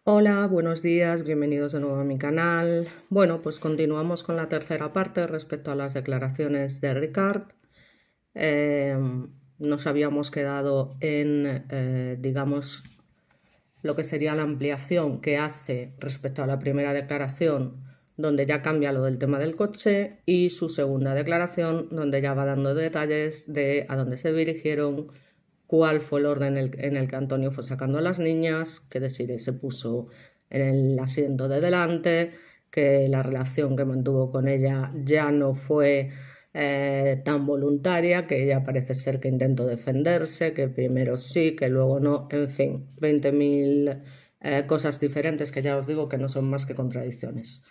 Hola, buenos días, bienvenidos de nuevo a mi canal. Bueno, pues continuamos con la tercera parte respecto a las declaraciones de Ricard. Nos habíamos quedado en, digamos, lo que sería la ampliación que hace respecto a la primera declaración, donde ya cambia lo del tema del coche, y su segunda declaración, donde ya va dando detalles de a dónde se dirigieron, cuál fue el orden en el que Antonio fue sacando a las niñas, que Desiree se puso en el asiento de delante, que la relación que mantuvo con ella ya no fue tan voluntaria, que ella parece ser que intentó defenderse, que primero sí, que luego no, en fin, 20.000 cosas diferentes que ya os digo que no son más que contradicciones.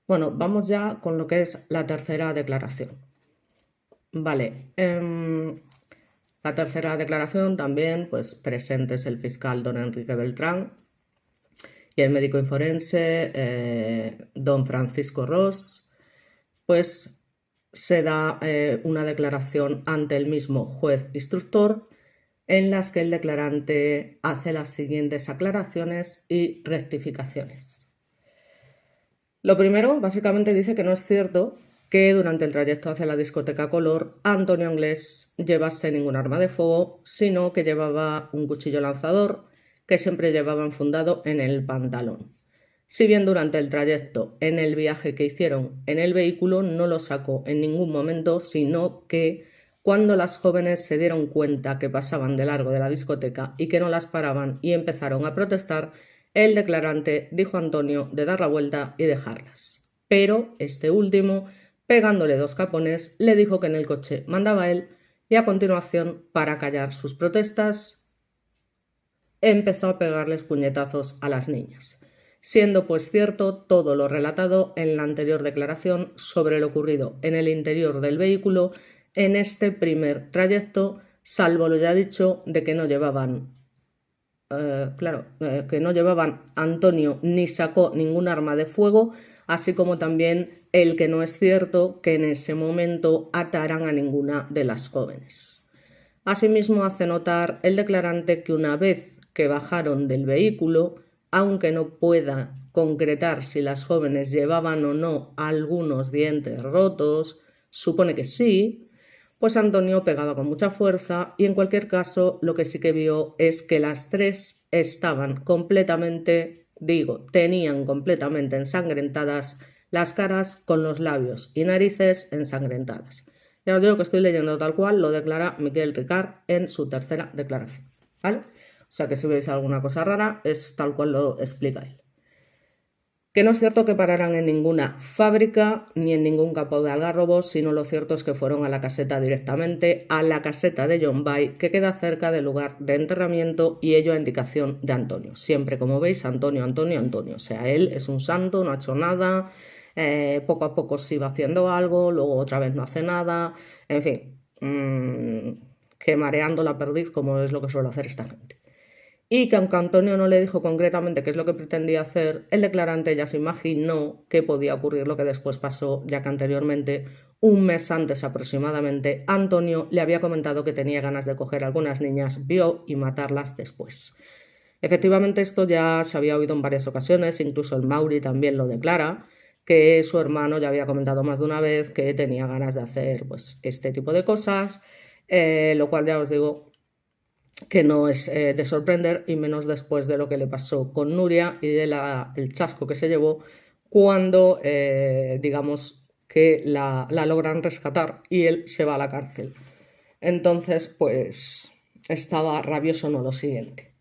Bueno, vamos ya con lo que es la tercera declaración. Vale, la tercera declaración también, pues presentes el fiscal don Enrique Beltrán y el médico forense don Francisco Ros, pues se da una declaración ante el mismo juez instructor en las que el declarante hace las siguientes aclaraciones y rectificaciones. Lo primero, básicamente dice que no es cierto que durante el trayecto hacia la discoteca Color Antonio Inglés llevase ningún arma de fuego, sino que llevaba un cuchillo lanzador que siempre llevaba enfundado en el pantalón. Si bien durante el trayecto en el viaje que hicieron en el vehículo no lo sacó en ningún momento, sino que cuando las jóvenes se dieron cuenta que pasaban de largo de la discoteca y que no las paraban y empezaron a protestar, el declarante dijo a Antonio de dar la vuelta y dejarlas. Pero este último, pegándole 2 capones, le dijo que en el coche mandaba él y a continuación, para callar sus protestas, empezó a pegarles puñetazos a las niñas, siendo pues cierto todo lo relatado en la anterior declaración sobre lo ocurrido en el interior del vehículo en este primer trayecto, salvo lo ya dicho de que no llevaban que no llevaban Antonio ni sacó ningún arma de fuego, así como también el que no es cierto que en ese momento ataran a ninguna de las jóvenes. Asimismo, hace notar el declarante que una vez que bajaron del vehículo, aunque no pueda concretar si las jóvenes llevaban o no algunos dientes rotos, supone que sí, pues Antonio pegaba con mucha fuerza y en cualquier caso lo que sí que vio es que las tres estaban tenían completamente ensangrentadas las caras con los labios y narices ensangrentadas. Ya os digo que estoy leyendo tal cual lo declara Miquel Ricard en su tercera declaración, ¿vale? O sea que si veis alguna cosa rara es tal cual lo explica él. Que no es cierto que pararan en ninguna fábrica ni en ningún campo de algarrobos, sino lo cierto es que fueron a la caseta directamente, a la caseta de John Bay, que queda cerca del lugar de enterramiento, y ello a indicación de Antonio. Siempre, como veis, Antonio, Antonio, Antonio. O sea, él es un santo, no ha hecho nada, poco a poco se iba haciendo algo, luego otra vez no hace nada, en fin, que mareando la perdiz, como es lo que suele hacer esta gente. Y que aunque Antonio no le dijo concretamente qué es lo que pretendía hacer, el declarante ya se imaginó que podía ocurrir lo que después pasó, ya que anteriormente, un mes antes aproximadamente, Antonio le había comentado que tenía ganas de coger a algunas niñas, vio y matarlas después. Efectivamente, esto ya se había oído en varias ocasiones, incluso el Mauri también lo declara, que su hermano ya había comentado más de una vez que tenía ganas de hacer pues, este tipo de cosas, lo cual ya os digo que no es de sorprender, y menos después de lo que le pasó con Nuria y del chasco que se llevó cuando, digamos, que la logran rescatar y él se va a la cárcel. Entonces, pues, estaba rabioso, no lo siguiente.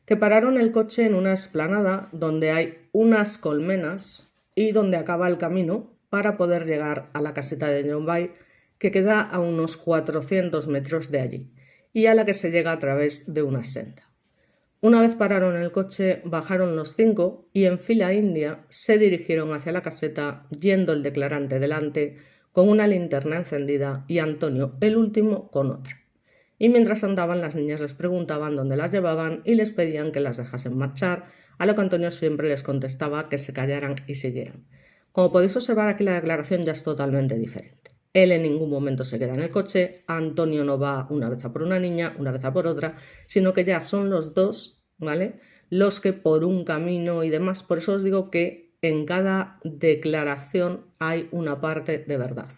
Que pararon el coche en una explanada donde hay unas colmenas y donde acaba el camino para poder llegar a la caseta de John Bay, que queda a unos 400 metros de allí y a la que se llega a través de una senda. Una vez pararon el coche, bajaron los 5 y en fila india se dirigieron hacia la caseta, yendo el declarante delante con una linterna encendida y Antonio, el último, con otra. Y mientras andaban, las niñas les preguntaban dónde las llevaban y les pedían que las dejasen marchar, a lo que Antonio siempre les contestaba que se callaran y siguieran. Como podéis observar, aquí la declaración ya es totalmente diferente. Él en ningún momento se queda en el coche, Antonio no va una vez a por una niña, una vez a por otra, sino que ya son los dos, ¿vale?, los que por un camino y demás. Por eso os digo que en cada declaración hay una parte de verdad.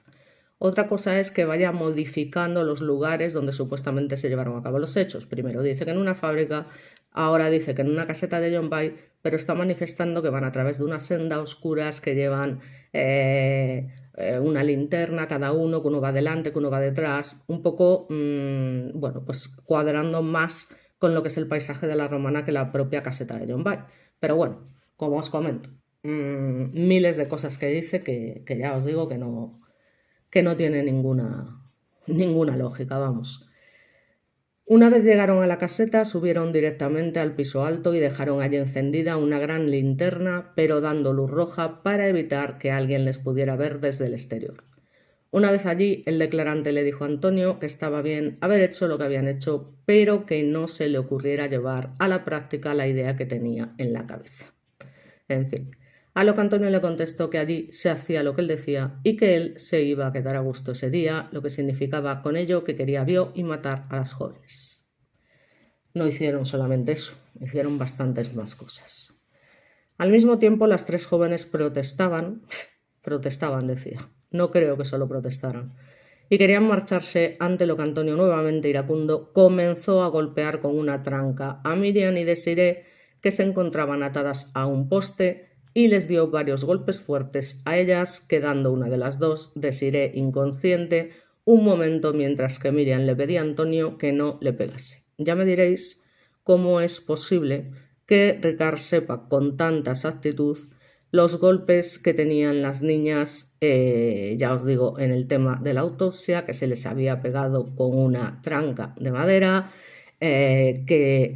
Otra cosa es que vaya modificando los lugares donde supuestamente se llevaron a cabo los hechos. Primero dice que en una fábrica, ahora dice que en una caseta de John Bay, pero está manifestando que van a través de una senda oscuras que llevan una linterna cada uno, que uno va delante, que uno va detrás, un poco, bueno, pues cuadrando más con lo que es el paisaje de la Romana que la propia caseta de John Bay. Pero bueno, como os comento, miles de cosas que dice que ya os digo que no tiene ninguna lógica, vamos. Una vez llegaron a la caseta, subieron directamente al piso alto y dejaron allí encendida una gran linterna, pero dando luz roja para evitar que alguien les pudiera ver desde el exterior. Una vez allí, el declarante le dijo a Antonio que estaba bien haber hecho lo que habían hecho, pero que no se le ocurriera llevar a la práctica la idea que tenía en la cabeza. En fin, a lo que Antonio le contestó que allí se hacía lo que él decía y que él se iba a quedar a gusto ese día, lo que significaba con ello que quería vio y matar a las jóvenes. No hicieron solamente eso, hicieron bastantes más cosas. Al mismo tiempo, las tres jóvenes protestaban, decía, no creo que solo protestaran, y querían marcharse ante lo que Antonio, nuevamente iracundo, comenzó a golpear con una tranca a Miriam y Desiree, que se encontraban atadas a un poste, y les dio varios golpes fuertes a ellas, quedando una de las dos, Desiree, inconsciente, un momento mientras que Miriam le pedía a Antonio que no le pegase. Ya me diréis cómo es posible que Ricard sepa con tanta exactitud los golpes que tenían las niñas, ya os digo, en el tema de la autopsia, que se les había pegado con una tranca de madera, que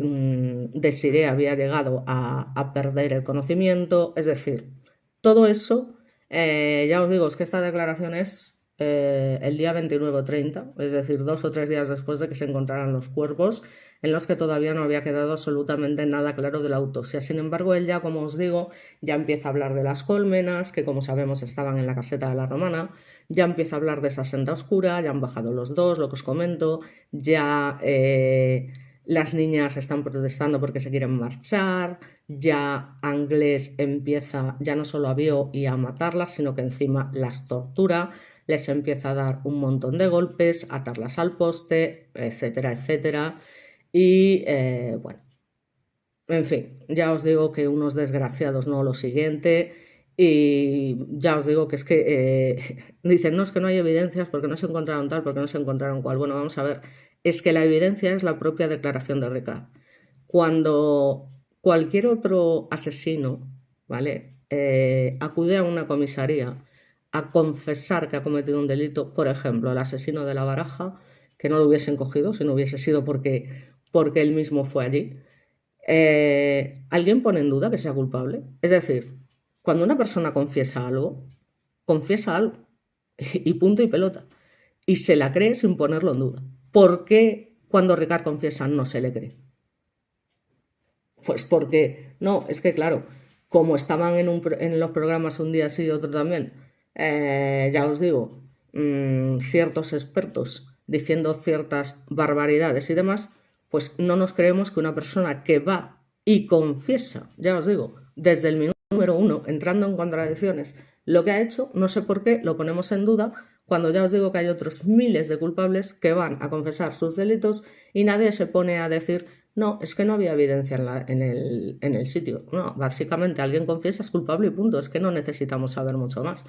Desiree había llegado a perder el conocimiento, es decir, todo eso, ya os digo, es que esta declaración es el día 29 o 30, es decir, 2 o 3 días después de que se encontraran los cuerpos, en los que todavía no había quedado absolutamente nada claro de la autopsia. Sin embargo, él ya, como os digo, ya empieza a hablar de las colmenas, que como sabemos estaban en la caseta de la Romana, ya empieza a hablar de esa senda oscura, ya han bajado los dos, lo que os comento, ya las niñas están protestando porque se quieren marchar, ya Anglés empieza ya no solo a vio y a matarlas, sino que encima las tortura, les empieza a dar un montón de golpes, atarlas al poste, etcétera, etcétera. Y bueno, en fin, ya os digo que unos desgraciados, no lo siguiente. Y ya os digo que es que dicen, no, es que no hay evidencias porque no se encontraron tal, porque no se encontraron cual. Bueno, vamos a ver, es que la evidencia es la propia declaración de Ricard. Cuando cualquier otro asesino, ¿vale? Acude a una comisaría a confesar que ha cometido un delito, por ejemplo, el asesino de la Baraja, que no lo hubiesen cogido si no hubiese sido porque él mismo fue allí, ¿alguien pone en duda que sea culpable? Es decir, cuando una persona confiesa algo y punto y pelota, y se la cree sin ponerlo en duda. ¿Por qué cuando Ricard confiesa no se le cree? Pues porque, no, es que claro, como estaban en los programas un día sí y otro también, ya os digo, ciertos expertos diciendo ciertas barbaridades y demás, pues no nos creemos que una persona que va y confiesa, ya os digo, desde el minuto número 1, entrando en contradicciones, lo que ha hecho, no sé por qué lo ponemos en duda, cuando ya os digo que hay otros miles de culpables que van a confesar sus delitos y nadie se pone a decir, no, es que no había evidencia en el sitio. No, básicamente alguien confiesa, es culpable y punto, es que no necesitamos saber mucho más.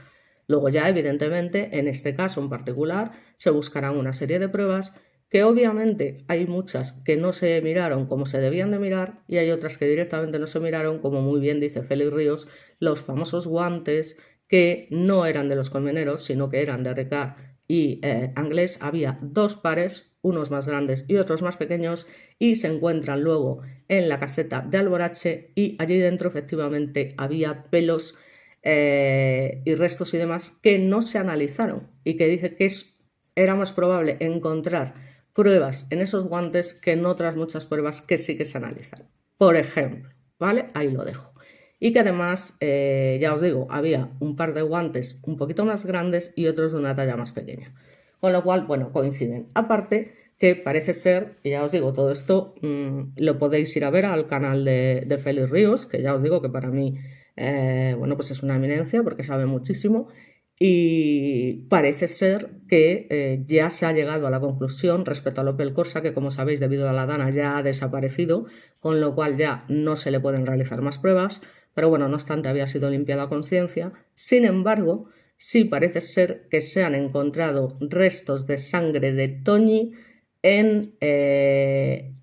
Luego ya, evidentemente, en este caso en particular, se buscarán una serie de pruebas que obviamente hay muchas que no se miraron como se debían de mirar y hay otras que directamente no se miraron, como muy bien dice Félix Ríos, los famosos guantes que no eran de los colmeneros, sino que eran de Ricard y Anglés. Había dos pares, unos más grandes y otros más pequeños, y se encuentran luego en la caseta de Alborache y allí dentro efectivamente había pelos y restos y demás que no se analizaron y que dice que era más probable encontrar pruebas en esos guantes que en otras muchas pruebas que sí que se analizan. Por ejemplo, ¿vale? Ahí lo dejo. Y que además, ya os digo, había un par de guantes un poquito más grandes y otros de una talla más pequeña. Con lo cual, bueno, coinciden. Aparte que parece ser, y ya os digo, todo esto lo podéis ir a ver al canal de Félix Ríos, que ya os digo que para mí, bueno, pues es una eminencia porque sabe muchísimo, y parece ser que ya se ha llegado a la conclusión respecto al Opel Corsa, que como sabéis debido a la Dana ya ha desaparecido, con lo cual ya no se le pueden realizar más pruebas, pero bueno, no obstante había sido limpiado a conciencia. Sin embargo, sí parece ser que se han encontrado restos de sangre de Toñi en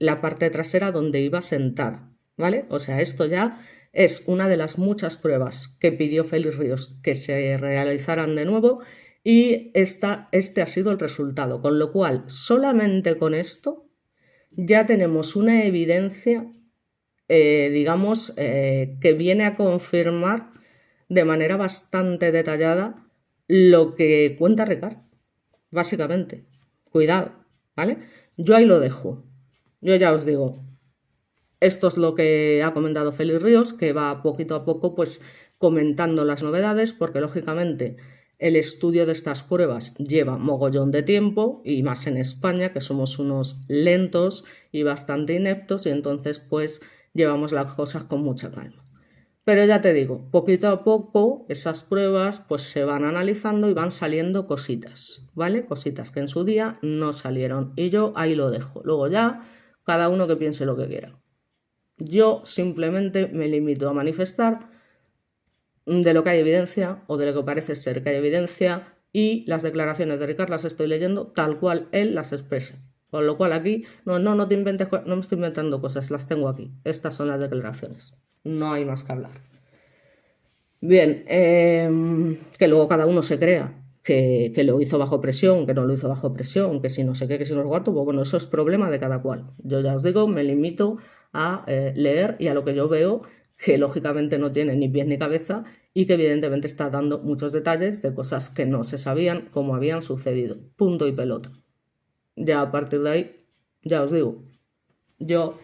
la parte trasera donde iba sentada, ¿vale? O sea, esto ya es una de las muchas pruebas que pidió Félix Ríos que se realizaran de nuevo y este ha sido el resultado, con lo cual solamente con esto ya tenemos una evidencia, digamos, que viene a confirmar de manera bastante detallada lo que cuenta Ricard, básicamente. Cuidado, ¿vale? Yo ahí lo dejo. Yo ya os digo, esto es lo que ha comentado Félix Ríos, que va poquito a poco pues comentando las novedades, porque lógicamente el estudio de estas pruebas lleva mogollón de tiempo, y más en España, que somos unos lentos y bastante ineptos, y entonces pues llevamos las cosas con mucha calma. Pero ya te digo, poquito a poco esas pruebas pues se van analizando y van saliendo cositas, ¿vale? Cositas que en su día no salieron, y yo ahí lo dejo. Luego ya cada uno que piense lo que quiera. Yo simplemente me limito a manifestar de lo que hay evidencia, o de lo que parece ser que hay evidencia, y las declaraciones de Ricard las estoy leyendo tal cual él las expresa. Con lo cual aquí, no te inventes, no me estoy inventando cosas, las tengo aquí. Estas son las declaraciones. No hay más que hablar. Bien, que luego cada uno se crea que lo hizo bajo presión, que no lo hizo bajo presión, que si no sé qué, que si no es guato, pues bueno, eso es problema de cada cual. Yo ya os digo, me limito a leer y a lo que yo veo, que lógicamente no tiene ni pies ni cabeza y que evidentemente está dando muchos detalles de cosas que no se sabían cómo habían sucedido. Punto y pelota. Ya a partir de ahí, ya os digo, yo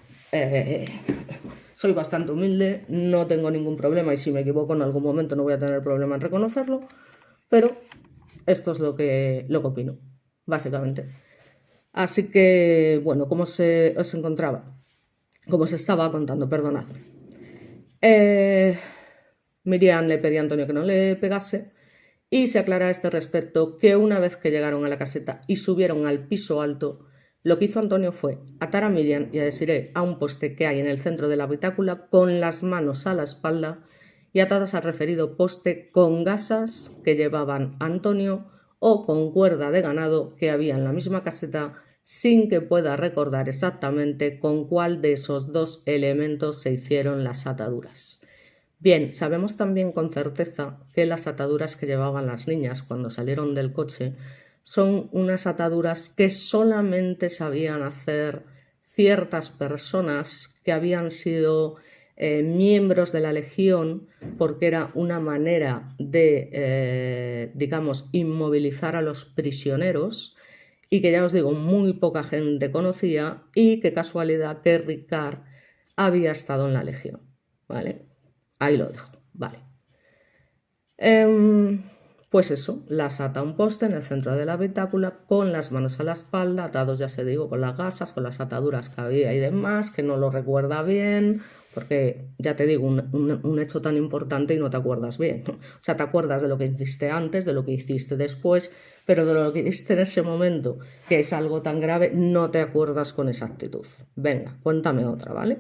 soy bastante humilde, no tengo ningún problema, y si me equivoco en algún momento no voy a tener problema en reconocerlo, pero esto es lo que opino, básicamente. Así que, bueno, ¿cómo se os encontraba? Como se estaba contando, perdonad. Miriam le pedía a Antonio que no le pegase, y se aclara a este respecto que una vez que llegaron a la caseta y subieron al piso alto, lo que hizo Antonio fue atar a Miriam y a Desiree a un poste que hay en el centro de la habitácula con las manos a la espalda y atadas al referido poste con gasas que llevaban Antonio o con cuerda de ganado que había en la misma caseta, sin que pueda recordar exactamente con cuál de esos dos elementos se hicieron las ataduras. Bien, sabemos también con certeza que las ataduras que llevaban las niñas cuando salieron del coche son unas ataduras que solamente sabían hacer ciertas personas que habían sido miembros de la Legión, porque era una manera de, digamos, inmovilizar a los prisioneros, y que ya os digo, muy poca gente conocía, y qué casualidad que Ricard había estado en la Legión, ¿vale? Ahí lo dejo, vale. Pues eso, las ata a un poste en el centro de la habitácula con las manos a la espalda, atados, ya se digo, con las gasas, con las ataduras que había y demás, que no lo recuerda bien, porque ya te digo, un hecho tan importante y no te acuerdas bien. O sea, te acuerdas de lo que hiciste antes, de lo que hiciste después, pero de lo que hiciste en ese momento, que es algo tan grave, no te acuerdas con exactitud. Venga, cuéntame otra, ¿vale?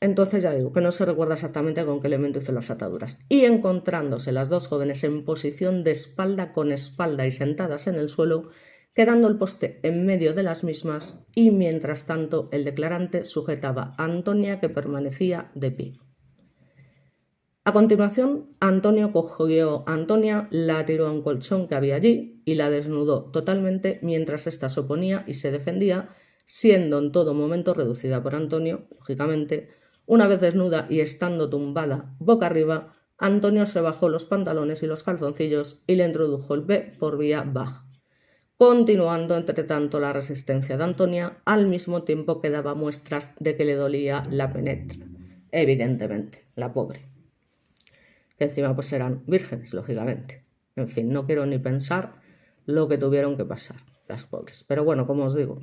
Entonces ya digo que no se recuerda exactamente con qué elemento hizo las ataduras. Y encontrándose las dos jóvenes en posición de espalda con espalda y sentadas en el suelo, quedando el poste en medio de las mismas, y mientras tanto el declarante sujetaba a Antonia, que permanecía de pie. A continuación, Antonio cogió a Antonia, la tiró a un colchón que había allí y la desnudó totalmente mientras ésta se oponía y se defendía, siendo en todo momento reducida por Antonio, lógicamente. Una vez desnuda y estando tumbada boca arriba, Antonio se bajó los pantalones y los calzoncillos y le introdujo el pie por vía baja, continuando entre tanto la resistencia de Antonia, al mismo tiempo que daba muestras de que le dolía la penetra. Evidentemente, la pobre. Que encima pues eran vírgenes, lógicamente. En fin, no quiero ni pensar lo que tuvieron que pasar. las pobres. Pero bueno, como os digo,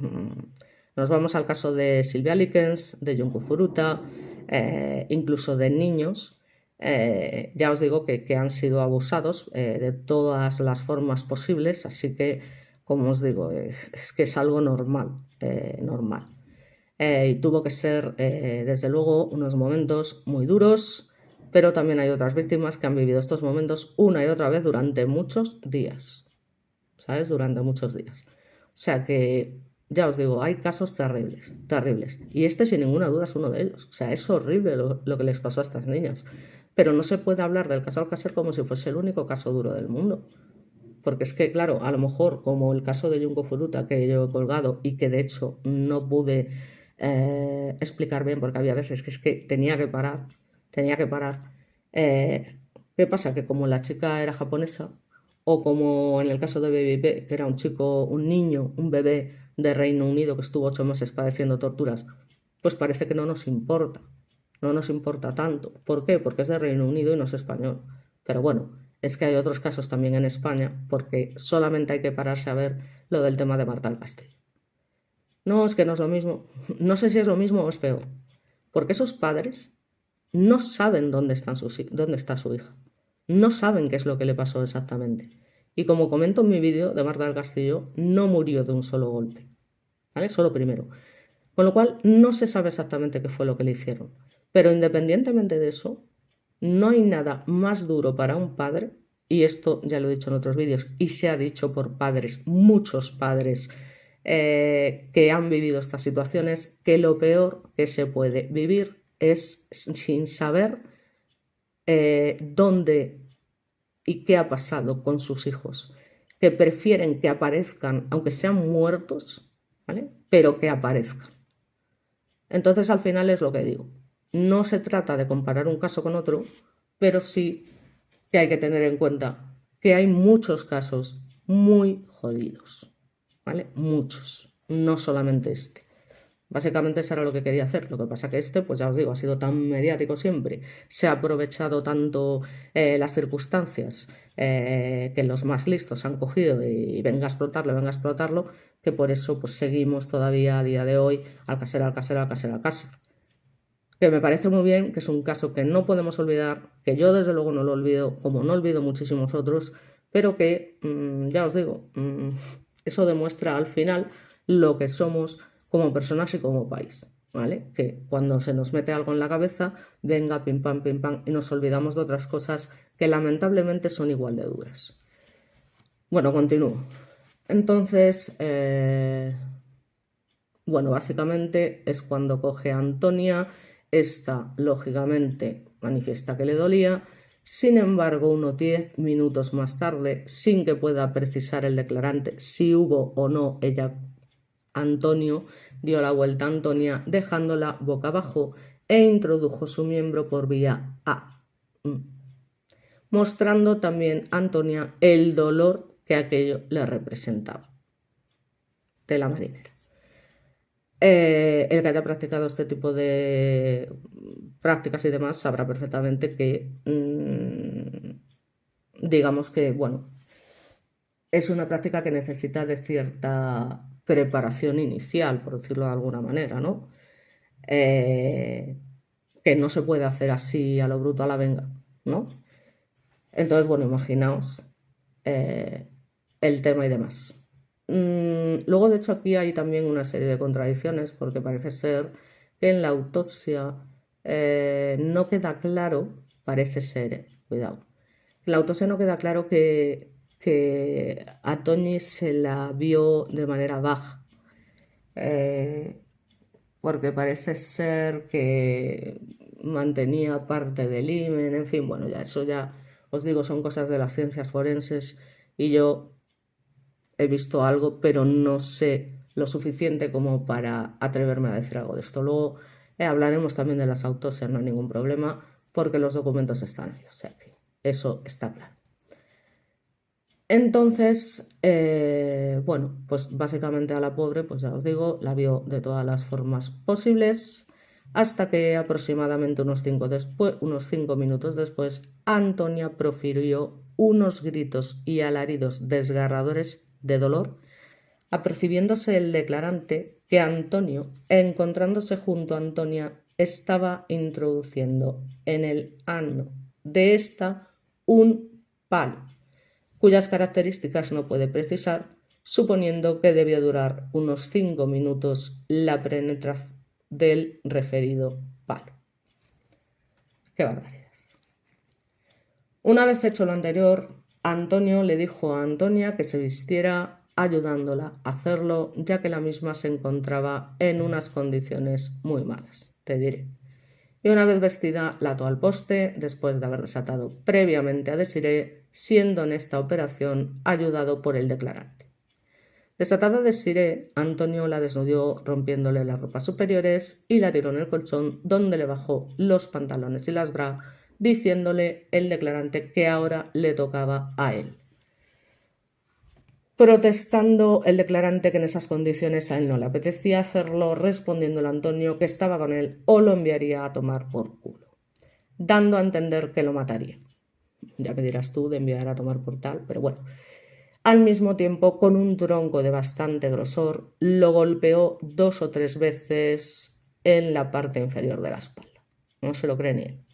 nos vamos al caso de Silvia Likens, de Junko Furuta, incluso de niños. Ya os digo que han sido abusados de todas las formas posibles, así que, como os digo, es que es algo normal, normal. Y tuvo que ser, desde luego, unos momentos muy duros, pero también hay otras víctimas que han vivido estos momentos una y otra vez durante muchos días, ¿sabes? Durante muchos días. O sea que, ya os digo, hay casos terribles, terribles. Y este, sin ninguna duda, es uno de ellos. O sea, es horrible lo que les pasó a estas niñas. Pero no se puede hablar del caso Alcácer como si fuese el único caso duro del mundo. Porque es que, claro, a lo mejor, como el caso de Junko Furuta, que yo he colgado y que de hecho no pude explicar bien, porque había veces que es que tenía que parar, tenía que parar. ¿Qué pasa? Que como la chica era japonesa, o como en el caso de Baby B, que era un chico, un niño, un bebé de Reino Unido que estuvo 8 meses padeciendo torturas, pues parece que no nos importa, no nos importa tanto. ¿Por qué? Porque es de Reino Unido y no es español. Pero bueno, es que hay otros casos también en España, porque solamente hay que pararse a ver lo del tema de Marta del Castillo. No, es que no es lo mismo. No sé si es lo mismo o es peor. Porque esos padres no saben dónde está su hija. No saben qué es lo que le pasó exactamente. Y como comento en mi vídeo de Marta del Castillo, no murió de un solo golpe. ¿Vale? Solo primero. Con lo cual, no se sabe exactamente qué fue lo que le hicieron. Pero independientemente de eso, no hay nada más duro para un padre, y esto ya lo he dicho en otros vídeos, y se ha dicho por padres, muchos padres que han vivido estas situaciones, que lo peor que se puede vivir es sin saber dónde y qué ha pasado con sus hijos, que prefieren que aparezcan, aunque sean muertos, ¿vale? Pero que aparezcan. Entonces, al final es lo que digo. No se trata de comparar un caso con otro, pero sí que hay que tener en cuenta que hay muchos casos muy jodidos, ¿vale? Muchos, no solamente este. Básicamente eso era lo que quería hacer. Lo que pasa que este, pues ya os digo, ha sido tan mediático siempre. Se ha aprovechado tanto las circunstancias que los más listos han cogido y venga a explotarlo, que por eso pues seguimos todavía a día de hoy Alcácer, Alcácer, Alcácer, Alcácer. Que me parece muy bien, que es un caso que no podemos olvidar, que yo desde luego no lo olvido, como no olvido muchísimos otros, pero que, ya os digo, eso demuestra al final lo que somos como personas y como país, ¿vale? Que cuando se nos mete algo en la cabeza, venga, pim pam, y nos olvidamos de otras cosas que lamentablemente son igual de duras. Bueno, continúo. Entonces, bueno, básicamente es cuando coge a Antonia, esta lógicamente manifiesta que le dolía, sin embargo, unos 10 minutos más tarde, sin que pueda precisar el declarante si hubo o no ella, Antonio dio la vuelta a Antonia dejándola boca abajo e introdujo su miembro por vía A, mostrando también a Antonia el dolor que aquello le representaba. De la marinera. El que haya practicado este tipo de prácticas y demás sabrá perfectamente que, digamos que, bueno, es una práctica que necesita de cierta preparación inicial, por decirlo de alguna manera, ¿no? Que no se puede hacer así a lo bruto a la venga, ¿no? Entonces, bueno, imaginaos el tema y demás. Luego, de hecho, aquí hay también una serie de contradicciones, porque parece ser que en la autopsia no queda claro, parece ser, cuidado, en la autopsia no queda claro que a Toñi se la vio de manera baja, porque parece ser que mantenía parte del himen, en fin, bueno, ya eso ya os digo, son cosas de las ciencias forenses y yo he visto algo, pero no sé lo suficiente como para atreverme a decir algo de esto. Luego hablaremos también de las autopsias, no hay ningún problema, porque los documentos están ahí, o sea que eso está claro. Entonces, bueno, pues básicamente a la pobre, pues ya os digo, la vio de todas las formas posibles, hasta que aproximadamente unos 5 minutos después, Antonia profirió unos gritos y alaridos desgarradores de dolor, apercibiéndose el declarante que Antonio, encontrándose junto a Antonia, estaba introduciendo en el ano de ésta un palo, cuyas características no puede precisar, suponiendo que debía durar unos 5 minutos la penetración del referido palo. ¡Qué barbaridad! Una vez hecho lo anterior, Antonio le dijo a Antonia que se vistiera ayudándola a hacerlo, ya que la misma se encontraba en unas condiciones muy malas, te diré. Y una vez vestida, la ató al poste, después de haber desatado previamente a Desiree, siendo en esta operación ayudado por el declarante. Desatada Desiree, Antonio la desnudó rompiéndole las ropas superiores y la tiró en el colchón, donde le bajó los pantalones y las bras, diciéndole el declarante que ahora le tocaba a él. Protestando el declarante que en esas condiciones a él no le apetecía hacerlo, respondiéndole a Antonio que estaba con él o lo enviaría a tomar por culo, dando a entender que lo mataría. Ya me dirás tú de enviar a tomar por tal, pero bueno. Al mismo tiempo, con un tronco de bastante grosor, lo golpeó 2 o 3 veces en la parte inferior de la espalda. No se lo cree ni él.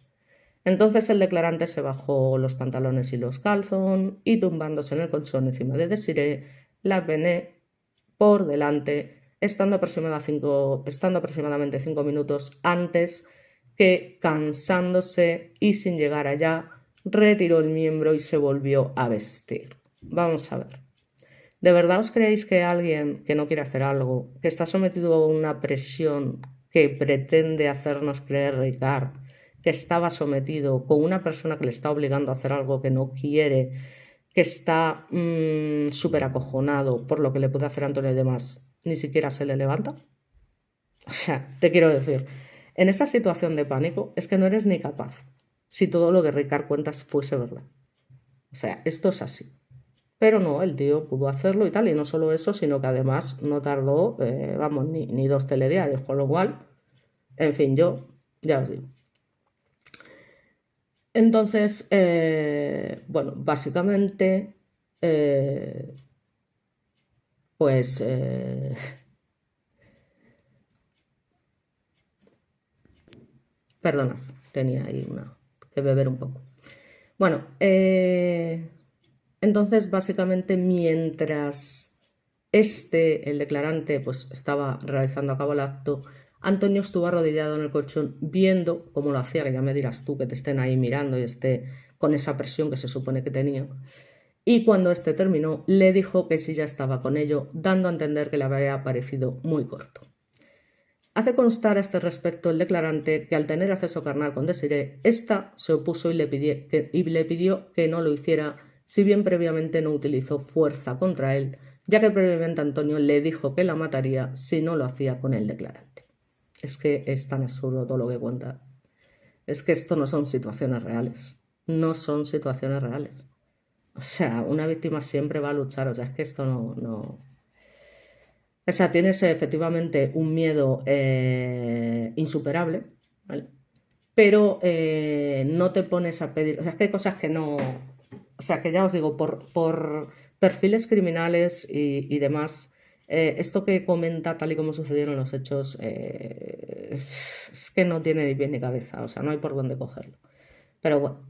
Entonces el declarante se bajó los pantalones y los calzones y tumbándose en el colchón encima de Desiree, la pené por delante, estando aproximadamente 5 minutos antes que, cansándose y sin llegar allá, retiró el miembro y se volvió a vestir. Vamos a ver. ¿De verdad os creéis que alguien que no quiere hacer algo, que está sometido a una presión que pretende hacernos creer, Ricard, que estaba sometido con una persona que le está obligando a hacer algo que no quiere, que está súper acojonado por lo que le puede hacer Antonio y demás, ni siquiera se le levanta? O sea, te quiero decir, en esa situación de pánico es que no eres ni capaz si todo lo que Ricard cuentas fuese verdad. O sea, esto es así. Pero no, el tío pudo hacerlo y tal, y no solo eso, sino que además no tardó, ni 2 telediarios, con lo cual, en fin, yo ya os digo. Entonces, bueno, básicamente, pues, perdonad, tenía ahí que beber un poco. Bueno, entonces, básicamente, mientras el declarante, pues estaba realizando a cabo el acto, Antonio estuvo arrodillado en el colchón viendo cómo lo hacía, que ya me dirás tú que te estén ahí mirando y esté con esa presión que se supone que tenía. Y cuando este terminó, le dijo que sí ya estaba con ello, dando a entender que le había parecido muy corto. Hace constar a este respecto el declarante que al tener acceso carnal con Desiree, ésta se opuso y le pidió que no lo hiciera, si bien previamente no utilizó fuerza contra él, ya que previamente Antonio le dijo que la mataría si no lo hacía con el declarante. Es que es tan absurdo todo lo que cuenta. Es que esto no son situaciones reales. No son situaciones reales. O sea, una víctima siempre va a luchar. O sea, es que esto no... O sea, tienes efectivamente un miedo insuperable, ¿vale? Pero no te pones a pedir... O sea, es que hay cosas que no... O sea, que ya os digo, por perfiles criminales y demás, esto que comenta tal y como sucedieron los hechos, es que no tiene ni pie ni cabeza. O sea, no hay por dónde cogerlo. Pero bueno.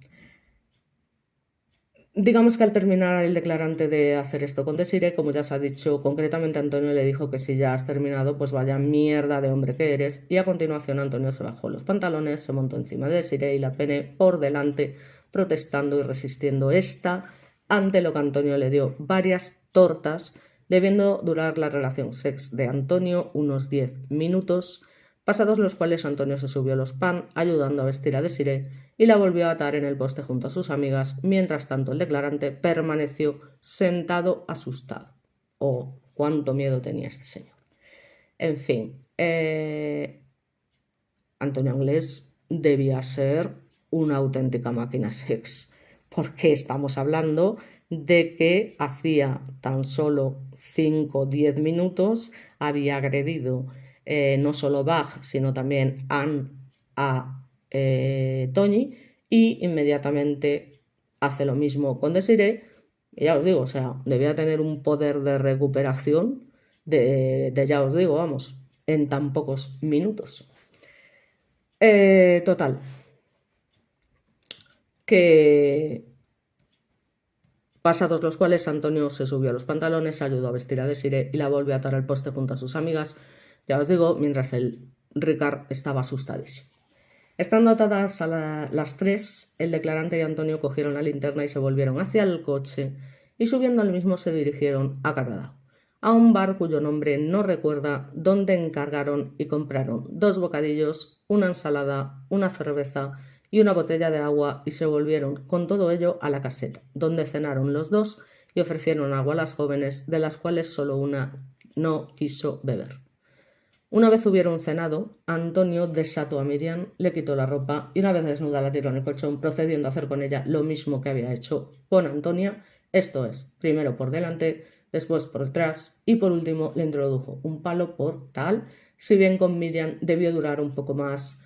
Digamos que al terminar el declarante de hacer esto con Desiree, como ya se ha dicho, concretamente Antonio le dijo que si ya has terminado, pues vaya mierda de hombre que eres, y a continuación Antonio se bajó los pantalones, se montó encima de Desiree y la pene por delante, protestando y resistiendo esta, ante lo que Antonio le dio varias tortas, debiendo durar la relación sex de Antonio unos 10 minutos, pasados los cuales Antonio se subió los pan, ayudando a vestir a Desiree, y la volvió a atar en el poste junto a sus amigas. Mientras tanto, el declarante permaneció sentado asustado. Oh, cuánto miedo tenía este señor. En fin, Antonio Anglés debía ser una auténtica máquina sex, porque estamos hablando de que hacía tan solo 5 o 10 minutos había agredido no solo Bach, sino también Anne a Toñi, y inmediatamente hace lo mismo con Desiree. Y ya os digo, o sea, debía tener un poder de recuperación ya os digo, vamos, en tan pocos minutos. Total, que pasados los cuales Antonio se subió a los pantalones, ayudó a vestir a Desiree y la volvió a atar al poste junto a sus amigas, ya os digo, mientras el Ricard estaba asustadísimo. Estando atadas a las 3, el declarante y Antonio cogieron la linterna y se volvieron hacia el coche y subiendo al mismo se dirigieron a Catadau, a un bar cuyo nombre no recuerda, donde encargaron y compraron 2 bocadillos, una ensalada, una cerveza y una botella de agua y se volvieron con todo ello a la caseta, donde cenaron los 2 y ofrecieron agua a las jóvenes, de las cuales solo una no quiso beber. Una vez hubieron cenado, Antonio desató a Miriam, le quitó la ropa y una vez desnuda la tiró en el colchón, procediendo a hacer con ella lo mismo que había hecho con Antonia, esto es, primero por delante, después por detrás y por último le introdujo un palo por tal, si bien con Miriam debió durar un poco más,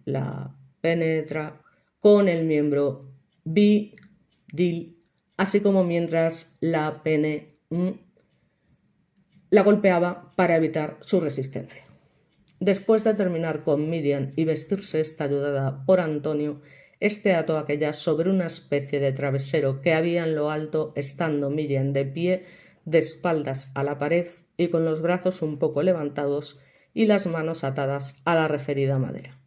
la penetra con el miembro viril, así como mientras la pene la golpeaba para evitar su resistencia. Después de terminar con Miriam y vestirse esta ayudada por Antonio, este ató a aquella sobre una especie de travesero que había en lo alto, estando Miriam de pie, de espaldas a la pared y con los brazos un poco levantados y las manos atadas a la referida madera.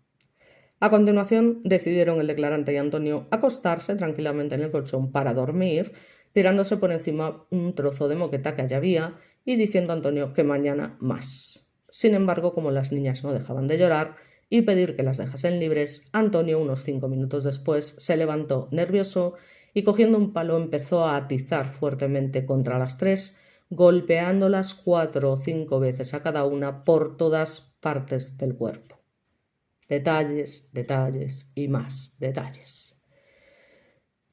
A continuación, decidieron el declarante y Antonio acostarse tranquilamente en el colchón para dormir, tirándose por encima un trozo de moqueta que allá había y diciendo a Antonio que mañana más. Sin embargo, como las niñas no dejaban de llorar y pedir que las dejasen libres, Antonio, unos 5 minutos después, se levantó nervioso y cogiendo un palo empezó a atizar fuertemente contra las 3, golpeándolas 4 o 5 veces a cada una por todas partes del cuerpo. Detalles, detalles y más detalles.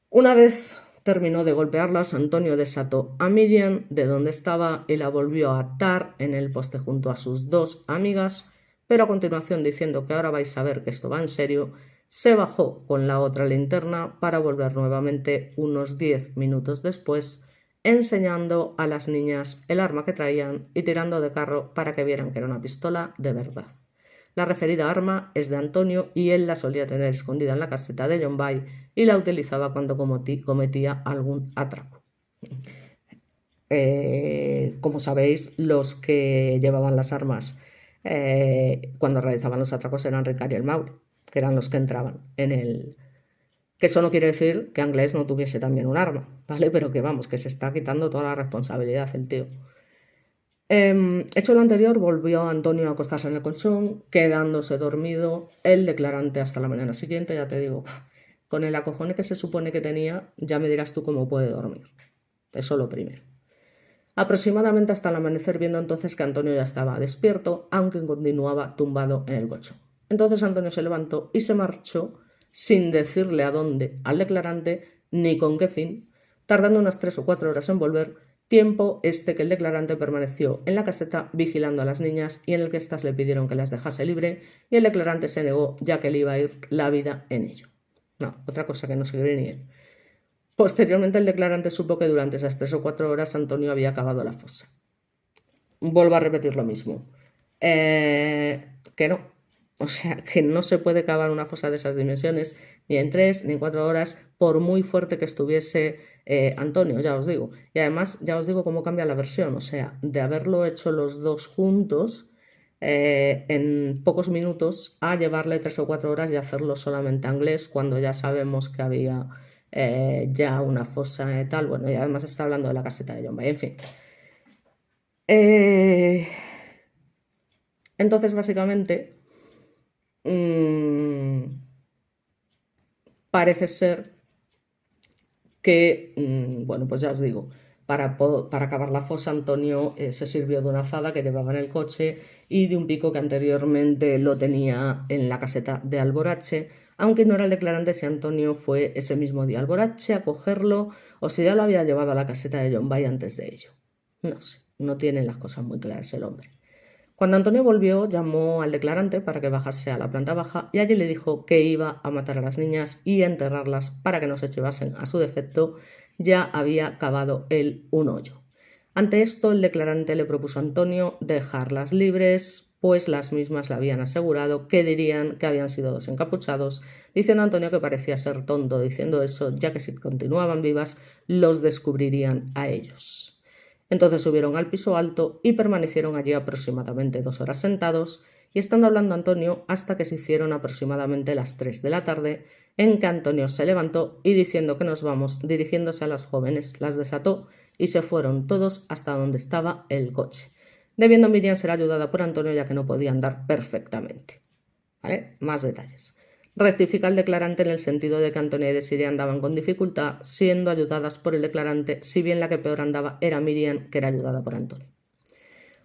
Una vez terminó de golpearlas, Antonio desató a Miriam de donde estaba y la volvió a atar en el poste junto a sus 2 amigas, pero a continuación, diciendo que ahora vais a ver que esto va en serio, se bajó con la otra linterna para volver nuevamente unos 10 minutos después, enseñando a las niñas el arma que traían y tirando de carro para que vieran que era una pistola de verdad. La referida arma es de Antonio y él la solía tener escondida en la caseta de John Bay y la utilizaba cuando cometía algún atraco. Como sabéis, los que llevaban las armas cuando realizaban los atracos eran Ricard y el Mauri, que eran los que entraban en el... Que eso no quiere decir que Anglés no tuviese también un arma, ¿vale? Pero que vamos, que se está quitando toda la responsabilidad el tío. Hecho lo anterior, volvió Antonio a acostarse en el colchón, quedándose dormido, el declarante hasta la mañana siguiente, ya te digo, con el acojone que se supone que tenía, ya me dirás tú cómo puede dormir. Eso lo primero. Aproximadamente hasta el amanecer, viendo entonces que Antonio ya estaba despierto, aunque continuaba tumbado en el colchón. Entonces Antonio se levantó y se marchó sin decirle a dónde al declarante ni con qué fin, tardando unas 3 o 4 horas en volver, tiempo que el declarante permaneció en la caseta vigilando a las niñas y en el que éstas le pidieron que las dejase libre y el declarante se negó ya que le iba a ir la vida en ello. No, otra cosa que no se cree ni él. Posteriormente el declarante supo que durante esas 3 o 4 horas Antonio había cavado la fosa. Vuelvo a repetir lo mismo. Que no. O sea, que no se puede cavar una fosa de esas dimensiones ni en 3 ni en 4 horas, por muy fuerte que estuviese Antonio, ya os digo. Y además, ya os digo cómo cambia la versión. O sea, de haberlo hecho los 2 juntos en pocos minutos a llevarle 3 o 4 horas y hacerlo solamente Anglés cuando ya sabemos que había ya una fosa y tal. Bueno, y además está hablando de la caseta de John Bay. En fin. Entonces, básicamente, parece ser que, bueno, pues ya os digo, para acabar la fosa, Antonio se sirvió de una azada que llevaba en el coche y de un pico que anteriormente lo tenía en la caseta de Alborache, aunque no era el declarante si Antonio fue ese mismo día a Alborache a cogerlo o si ya lo había llevado a la caseta de John Bay antes de ello. No sé, no tiene las cosas muy claras el hombre. Cuando Antonio volvió, llamó al declarante para que bajase a la planta baja y allí le dijo que iba a matar a las niñas y a enterrarlas para que no se llevasen a su defecto. Ya había cavado él un hoyo. Ante esto, el declarante le propuso a Antonio dejarlas libres, pues las mismas le habían asegurado que dirían que habían sido dos encapuchados, diciendo a Antonio que parecía ser tonto diciendo eso, ya que si continuaban vivas, los descubrirían a ellos. Entonces subieron al piso alto y permanecieron allí aproximadamente 2 horas sentados, y estando hablando Antonio hasta que se hicieron aproximadamente las 3 de la tarde, en que Antonio se levantó y diciendo que nos vamos, dirigiéndose a las jóvenes, las desató y se fueron todos hasta donde estaba el coche, debiendo Miriam ser ayudada por Antonio ya que no podía andar perfectamente. ¿Vale? Más detalles. Rectifica el declarante en el sentido de que Antonia y Desiree andaban con dificultad, siendo ayudadas por el declarante, si bien la que peor andaba era Miriam, que era ayudada por Antonio.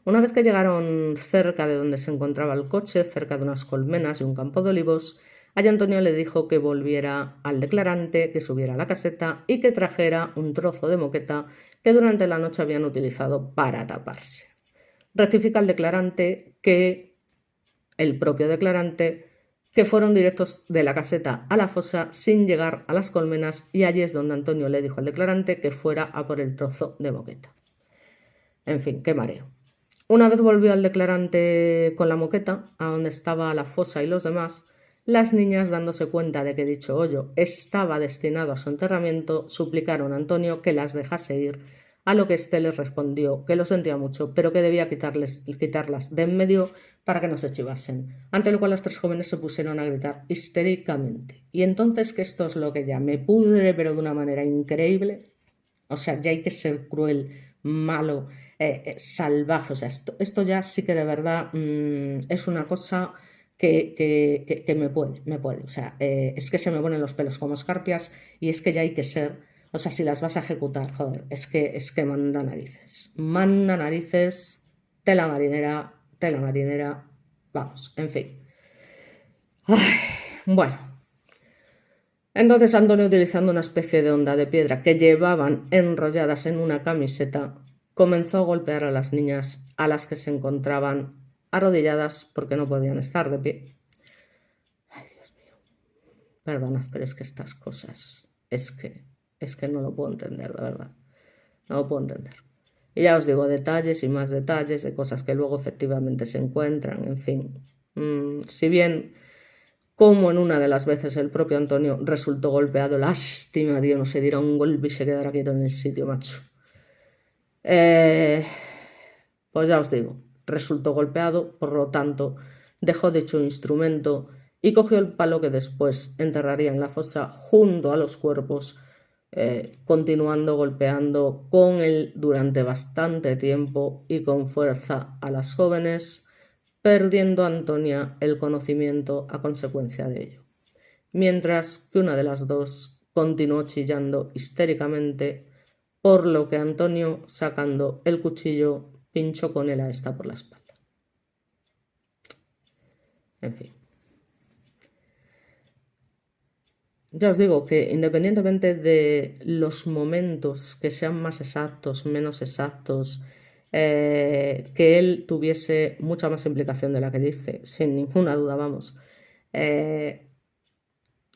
Una vez que llegaron cerca de donde se encontraba el coche, cerca de unas colmenas y un campo de olivos, allí Antonio le dijo que volviera al declarante, que subiera a la caseta y que trajera un trozo de moqueta que durante la noche habían utilizado para taparse. Rectifica el declarante que el propio declarante que fueron directos de la caseta a la fosa sin llegar a las colmenas, y allí es donde Antonio le dijo al declarante que fuera a por el trozo de moqueta. En fin, qué mareo. Una vez volvió al declarante con la moqueta, a donde estaba la fosa y los demás, las niñas, dándose cuenta de que dicho hoyo estaba destinado a su enterramiento, suplicaron a Antonio que las dejase ir, a lo que éste les respondió que lo sentía mucho, pero que debía quitarlas de en medio para que no se chivasen, ante lo cual las 3 jóvenes se pusieron a gritar histéricamente. Y entonces, que esto es lo que ya me pudre, pero de una manera increíble, o sea, ya hay que ser cruel, malo, salvaje, o sea, esto ya sí que de verdad es una cosa que me puede, o sea, es que se me ponen los pelos como escarpias, y es que ya hay que ser, o sea, si las vas a ejecutar, joder, es que manda narices, tela marinera, vamos, en fin. Ay, bueno. Entonces Antonio, utilizando una especie de honda de piedra que llevaban enrolladas en una camiseta, comenzó a golpear a las niñas, a las que se encontraban arrodilladas porque no podían estar de pie. Ay, Dios mío. Perdonad, pero es que estas cosas, es que no lo puedo entender, de verdad. No lo puedo entender. Y ya os digo, detalles y más detalles de cosas que luego efectivamente se encuentran, en fin. Si bien, como en una de las veces el propio Antonio resultó golpeado, lástima, Dios, no se diera un golpe y se quedara quieto en el sitio, macho. Pues ya os digo, resultó golpeado, por lo tanto, dejó dicho instrumento y cogió el palo que después enterraría en la fosa junto a los cuerpos, continuando golpeando con él durante bastante tiempo y con fuerza a las jóvenes, perdiendo Antonia el conocimiento a consecuencia de ello, mientras que una de las dos continuó chillando histéricamente, por lo que Antonio, sacando el cuchillo, pinchó con él a esta por la espalda. En fin. Ya os digo que independientemente de los momentos que sean más exactos, menos exactos, que él tuviese mucha más implicación de la que dice, sin ninguna duda, vamos,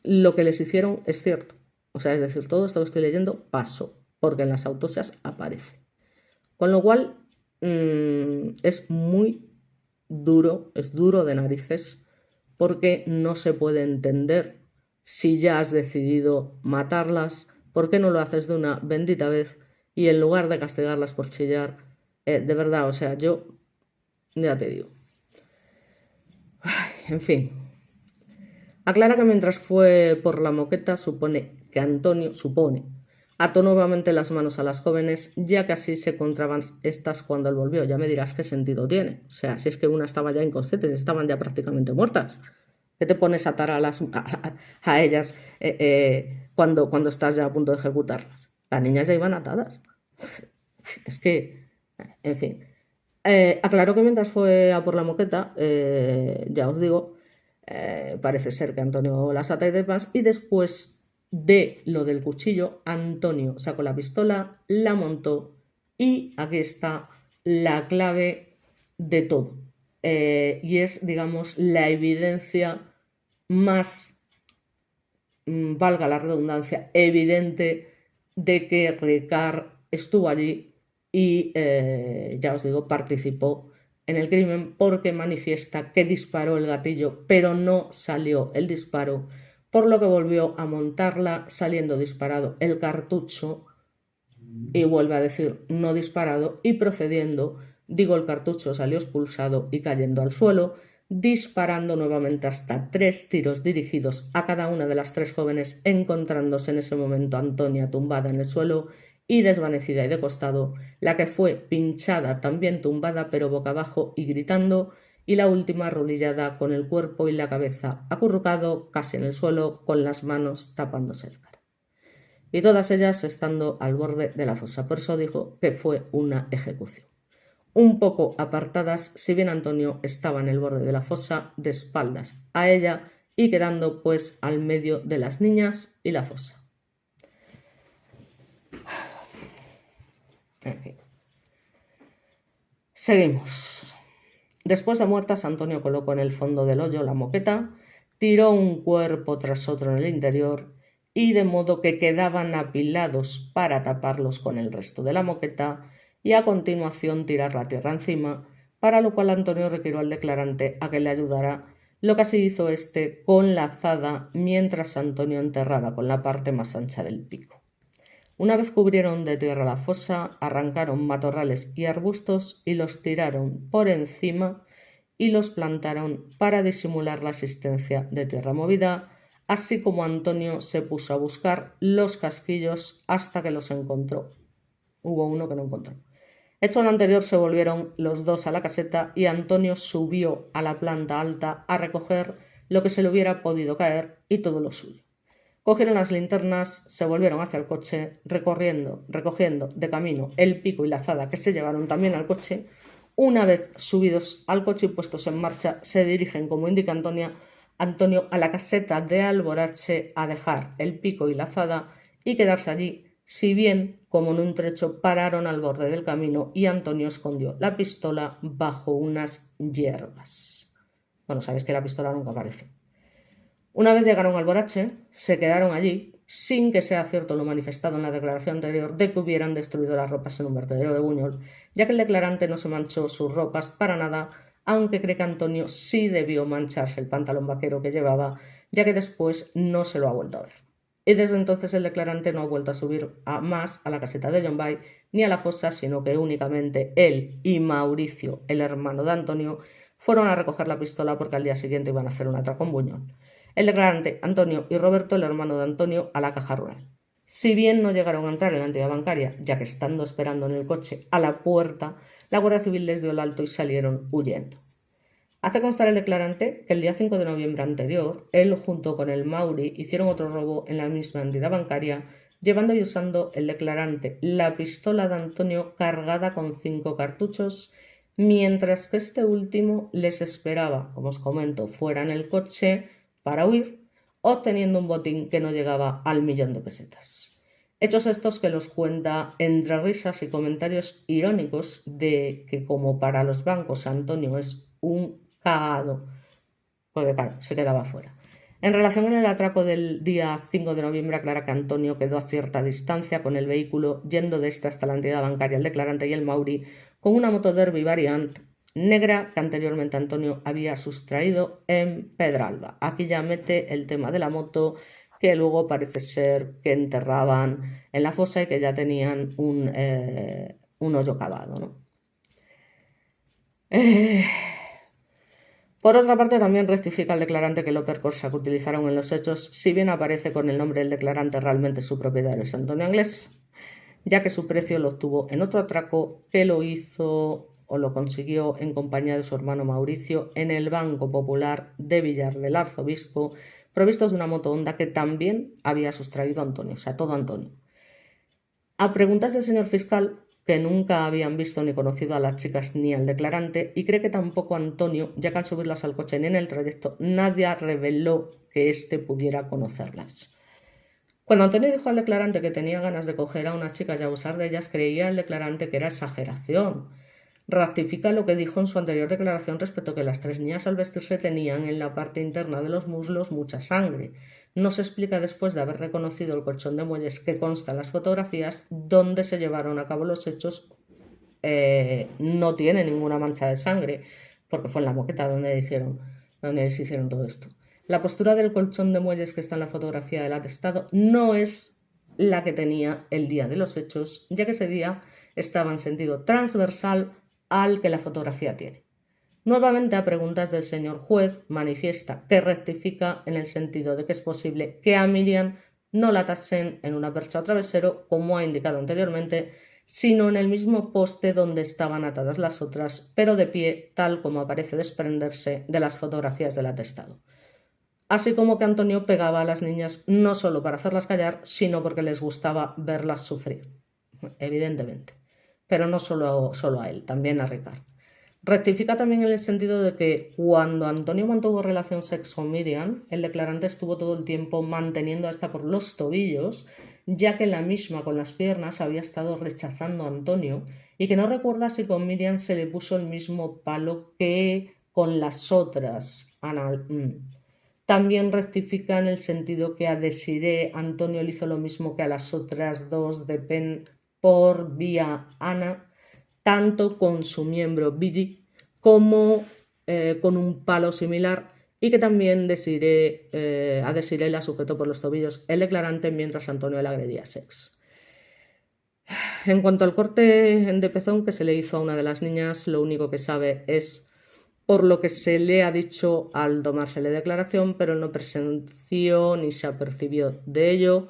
lo que les hicieron es cierto. O sea, es decir, todo esto que estoy leyendo pasó, porque en las autopsias aparece. Con lo cual, es muy duro, es duro de narices, porque no se puede entender, si ya has decidido matarlas, ¿por qué no lo haces de una bendita vez? Y en lugar de castigarlas por chillar, de verdad, o sea, yo ya te digo. Ay, en fin. Aclara que mientras fue por la moqueta, Antonio ató nuevamente las manos a las jóvenes, ya que así se encontraban estas cuando él volvió. Ya me dirás qué sentido tiene. O sea, si es que una estaba ya inconsciente, estaban ya prácticamente muertas. ¿Qué te pones a atar a ellas cuando estás ya a punto de ejecutarlas? Las niñas ya iban atadas. Es que, en fin. Aclaró que mientras fue a por la moqueta, ya os digo, parece ser que Antonio las ata y demás, y después de lo del cuchillo, Antonio sacó la pistola, la montó, y aquí está la clave de todo. Y es, digamos, la evidencia más, valga la redundancia, evidente de que Ricard estuvo allí y, ya os digo, participó en el crimen porque manifiesta que disparó el gatillo, pero no salió el disparo, por lo que volvió a montarla saliendo disparado el cartucho y vuelve a decir no disparado y procediendo, digo el cartucho salió expulsado y cayendo al suelo, disparando nuevamente hasta 3 tiros dirigidos a cada una de las 3 jóvenes, encontrándose en ese momento Antonia tumbada en el suelo y desvanecida y de costado, la que fue pinchada también tumbada pero boca abajo y gritando, y la última arrodillada con el cuerpo y la cabeza acurrucado casi en el suelo con las manos tapándose el cara. Y todas ellas estando al borde de la fosa. Por eso dijo que fue una ejecución. Un poco apartadas, si bien Antonio estaba en el borde de la fosa, de espaldas a ella y quedando pues al medio de las niñas y la fosa. En fin. Seguimos. Después de muertas, Antonio colocó en el fondo del hoyo la moqueta, tiró un cuerpo tras otro en el interior y de modo que quedaban apilados para taparlos con el resto de la moqueta y a continuación tirar la tierra encima, para lo cual Antonio requirió al declarante a que le ayudara, lo que así hizo este con la azada mientras Antonio enterraba con la parte más ancha del pico. Una vez cubrieron de tierra la fosa, arrancaron matorrales y arbustos y los tiraron por encima y los plantaron para disimular la existencia de tierra movida, así como Antonio se puso a buscar los casquillos hasta que los encontró. Hubo uno que no encontró. Hecho lo anterior, se volvieron los dos a la caseta y Antonio subió a la planta alta a recoger lo que se le hubiera podido caer y todo lo suyo. Cogieron las linternas, se volvieron hacia el coche, recogiendo de camino el pico y la azada que se llevaron también al coche. Una vez subidos al coche y puestos en marcha, se dirigen, como indica Antonio, a la caseta de Alborache a dejar el pico y la azada y quedarse allí, si bien, como en un trecho, pararon al borde del camino y Antonio escondió la pistola bajo unas hierbas. Bueno, sabéis que la pistola nunca apareció. Una vez llegaron al Alborache, se quedaron allí, sin que sea cierto lo manifestado en la declaración anterior de que hubieran destruido las ropas en un vertedero de Buñol, ya que el declarante no se manchó sus ropas para nada, aunque cree que Antonio sí debió mancharse el pantalón vaquero que llevaba, ya que después no se lo ha vuelto a ver. Y desde entonces el declarante no ha vuelto a subir más a la caseta de John Bay ni a la fosa, sino que únicamente él y Mauricio, el hermano de Antonio, fueron a recoger la pistola porque al día siguiente iban a hacer un atraco en Buñol. El declarante, Antonio y Roberto, el hermano de Antonio, a la caja rural. Si bien no llegaron a entrar en la entidad bancaria, ya que estando esperando en el coche a la puerta, la Guardia Civil les dio el alto y salieron huyendo. Hace constar el declarante que el día 5 de noviembre anterior, él junto con el Mauri hicieron otro robo en la misma entidad bancaria, llevando y usando el declarante la pistola de Antonio cargada con 5 cartuchos, mientras que este último les esperaba, como os comento, fuera en el coche para huir, obteniendo un botín que no llegaba al 1.000.000 de pesetas. Hechos estos que los cuenta entre risas y comentarios irónicos de que como para los bancos Antonio es un cagado, porque claro, se quedaba fuera. En relación con el atraco del día 5 de noviembre, aclara que Antonio quedó a cierta distancia con el vehículo, yendo de esta hasta la entidad bancaria, el declarante y el Mauri, con una moto Derby Variant negra que anteriormente Antonio había sustraído en Pedralba. Aquí ya mete el tema de la moto, que luego parece ser que enterraban en la fosa y que ya tenían un hoyo cavado, ¿no? Por otra parte, también rectifica el declarante que el Opel Corsa que utilizaron en los hechos, si bien aparece con el nombre del declarante, realmente su propietario es Antonio Anglés, ya que su precio lo obtuvo en otro atraco que lo hizo o lo consiguió en compañía de su hermano Mauricio en el Banco Popular de Villar del Arzobispo, provistos de una moto Honda que también había sustraído Antonio, o sea, todo Antonio. A preguntas del señor fiscal, que nunca habían visto ni conocido a las chicas ni al declarante, y cree que tampoco Antonio, ya que al subirlas al coche ni en el trayecto nadie reveló que éste pudiera conocerlas. Cuando Antonio dijo al declarante que tenía ganas de coger a unas chicas y abusar de ellas, creía el declarante que era exageración. Ratifica lo que dijo en su anterior declaración respecto a que las 3 niñas al vestirse tenían en la parte interna de los muslos mucha sangre. No se explica después de haber reconocido el colchón de muelles que consta en las fotografías donde se llevaron a cabo los hechos no tiene ninguna mancha de sangre, porque fue en la moqueta donde les hicieron todo esto. La postura del colchón de muelles que está en la fotografía del atestado no es la que tenía el día de los hechos, ya que ese día estaba en sentido transversal al que la fotografía tiene. Nuevamente, a preguntas del señor juez, manifiesta que rectifica en el sentido de que es posible que a Miriam no la atasen en una percha o travesero, como ha indicado anteriormente, sino en el mismo poste donde estaban atadas las otras, pero de pie, tal como parece desprenderse de las fotografías del atestado. Así como que Antonio pegaba a las niñas no solo para hacerlas callar, sino porque les gustaba verlas sufrir, evidentemente. Pero no solo a él, también a Ricard. Rectifica también en el sentido de que cuando Antonio mantuvo relación sexo con Miriam, el declarante estuvo todo el tiempo manteniendo a esta por los tobillos, ya que la misma con las piernas había estado rechazando a Antonio y que no recuerda si con Miriam se le puso el mismo palo que con las otras. También rectifica en el sentido que a Desiree Antonio le hizo lo mismo que a las otras dos de Penn por vía Ana, tanto con su miembro Bidi como con un palo similar, y que también a Desiree la sujetó por los tobillos el declarante mientras Antonio la agredía a sex. En cuanto al corte de pezón que se le hizo a una de las niñas, lo único que sabe es por lo que se le ha dicho al tomársele declaración, pero no presenció ni se apercibió de ello,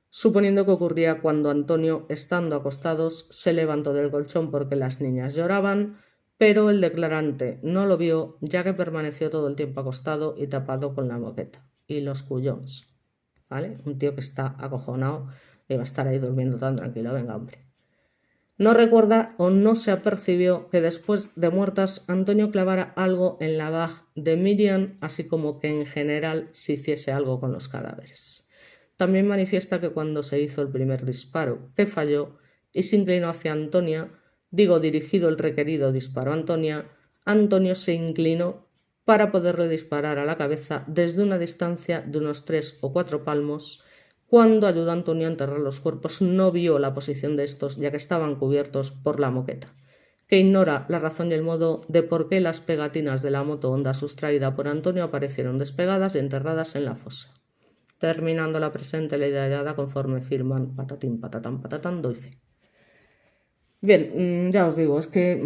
suponiendo que ocurría cuando Antonio, estando acostados, se levantó del colchón porque las niñas lloraban, pero el declarante no lo vio, ya que permaneció todo el tiempo acostado y tapado con la moqueta y los cuyons. ¿Vale? Un tío que está acojonado y va a estar ahí durmiendo tan tranquilo. Venga, hombre. No recuerda o no se apercibió que después de muertas Antonio clavara algo en la bag de Miriam, así como que en general se hiciese algo con los cadáveres. También manifiesta que cuando se hizo el primer disparo, que falló, y se inclinó hacia Antonia, dirigido el requerido disparo a Antonia, Antonio se inclinó para poderle disparar a la cabeza desde una distancia de unos 3 o 4 palmos. Cuando ayudó a Antonio a enterrar los cuerpos, no vio la posición de estos, ya que estaban cubiertos por la moqueta, que ignora la razón y el modo de por qué las pegatinas de la moto Honda sustraída por Antonio aparecieron despegadas y enterradas en la fosa. Terminando la presente ley de hallada conforme firman patatín, patatán, patatán, doy fe. Bien, ya os digo, es que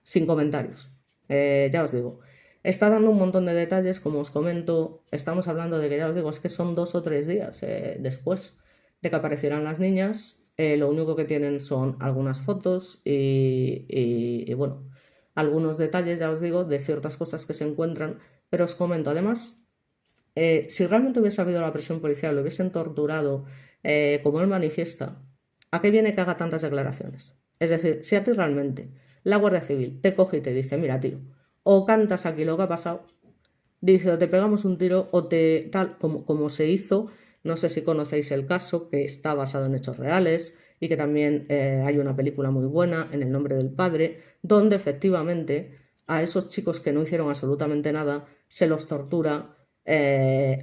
sin comentarios. Ya os digo, está dando un montón de detalles, como os comento. Estamos hablando de que, ya os digo, es que son 2 o 3 días después de que aparecieran las niñas. Lo único que tienen son algunas fotos y bueno, algunos detalles, ya os digo, de ciertas cosas que se encuentran. Pero os comento, además, si realmente hubiese habido la presión policial, lo hubiesen torturado como él manifiesta, ¿a qué viene que haga tantas declaraciones? Es decir, si a ti realmente la Guardia Civil te coge y te dice, mira tío, o cantas aquí lo que ha pasado, dice, o te pegamos un tiro, o te tal, como se hizo, no sé si conocéis el caso, que está basado en hechos reales, y que también hay una película muy buena, En el nombre del padre, donde efectivamente a esos chicos que no hicieron absolutamente nada, se los tortura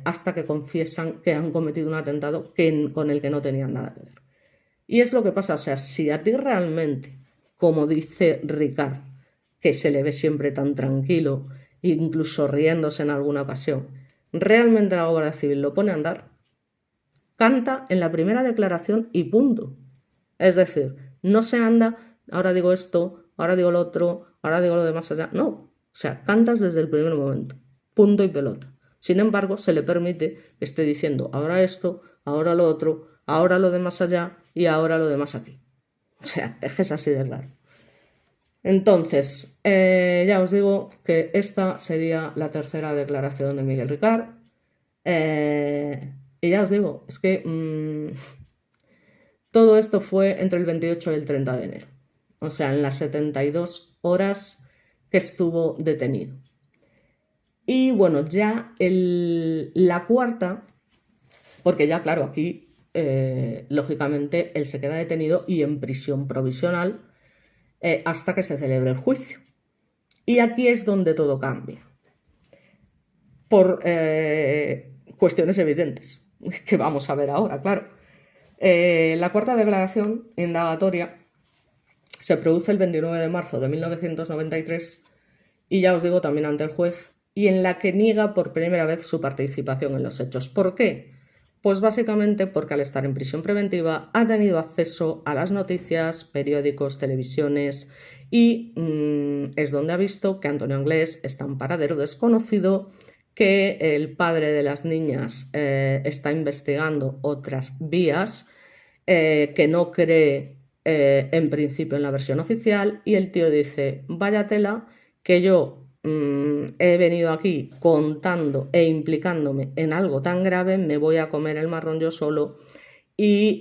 hasta que confiesan que han cometido un atentado con el que no tenían nada que ver. Y es lo que pasa, o sea, si a ti realmente, como dice Ricard, que se le ve siempre tan tranquilo, incluso riéndose en alguna ocasión, realmente la Guardia Civil lo pone a andar, canta en la primera declaración y punto. Es decir, no se anda, ahora digo esto, ahora digo lo otro, ahora digo lo de más allá. No, o sea, cantas desde el primer momento, punto y pelota. Sin embargo, se le permite que esté diciendo ahora esto, ahora lo otro, ahora lo de más allá y ahora lo de más aquí. O sea, es que es así de claro. Entonces, ya os digo que esta sería la tercera declaración de Miguel Ricard. Y ya os digo, es que todo esto fue entre el 28 y el 30 de enero. O sea, en las 72 horas que estuvo detenido. Y bueno, ya la cuarta, porque ya claro, aquí lógicamente él se queda detenido y en prisión provisional hasta que se celebre el juicio. Y aquí es donde todo cambia. Por cuestiones evidentes, que vamos a ver ahora, claro. La cuarta declaración indagatoria se produce el 29 de marzo de 1993 y ya os digo también ante el juez, y en la que niega por primera vez su participación en los hechos. ¿Por qué? Pues básicamente porque al estar en prisión preventiva ha tenido acceso a las noticias, periódicos, televisiones y es donde ha visto que Antonio Anglés está en paradero desconocido, que el padre de las niñas está investigando otras vías, que no cree en principio en la versión oficial, y el tío dice, vaya tela, que yo he venido aquí contando e implicándome en algo tan grave, me voy a comer el marrón yo solo, y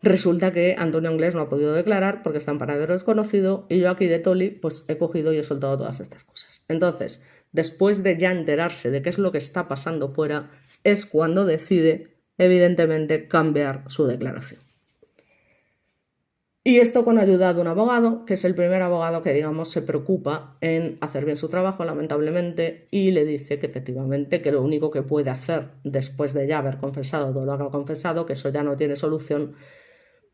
resulta que Antonio Anglés no ha podido declarar porque está en paradero desconocido, y yo aquí de Toli pues he cogido y he soltado todas estas cosas. Entonces, después de ya enterarse de qué es lo que está pasando fuera, es cuando decide, evidentemente, cambiar su declaración. Y esto con ayuda de un abogado, que es el primer abogado que, digamos, se preocupa en hacer bien su trabajo, lamentablemente, y le dice que efectivamente que lo único que puede hacer después de ya haber confesado todo lo que ha confesado, que eso ya no tiene solución,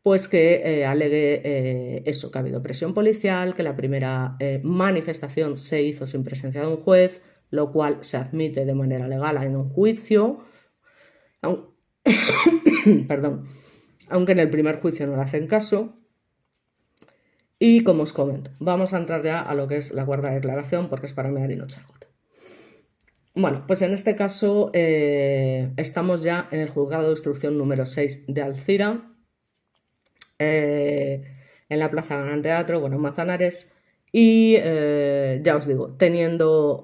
pues que alegue eso, que ha habido presión policial, que la primera manifestación se hizo sin presencia de un juez, lo cual se admite de manera legal en un juicio, perdón, aunque en el primer juicio no le hacen caso. Y como os comento, vamos a entrar ya a lo que es la cuarta declaración, porque es para mear y no echar gota. Bueno, pues en este caso estamos ya en el juzgado de instrucción número 6 de Alcira, en la Plaza Gran Teatro, bueno, en Manzanares, y ya os digo, teniendo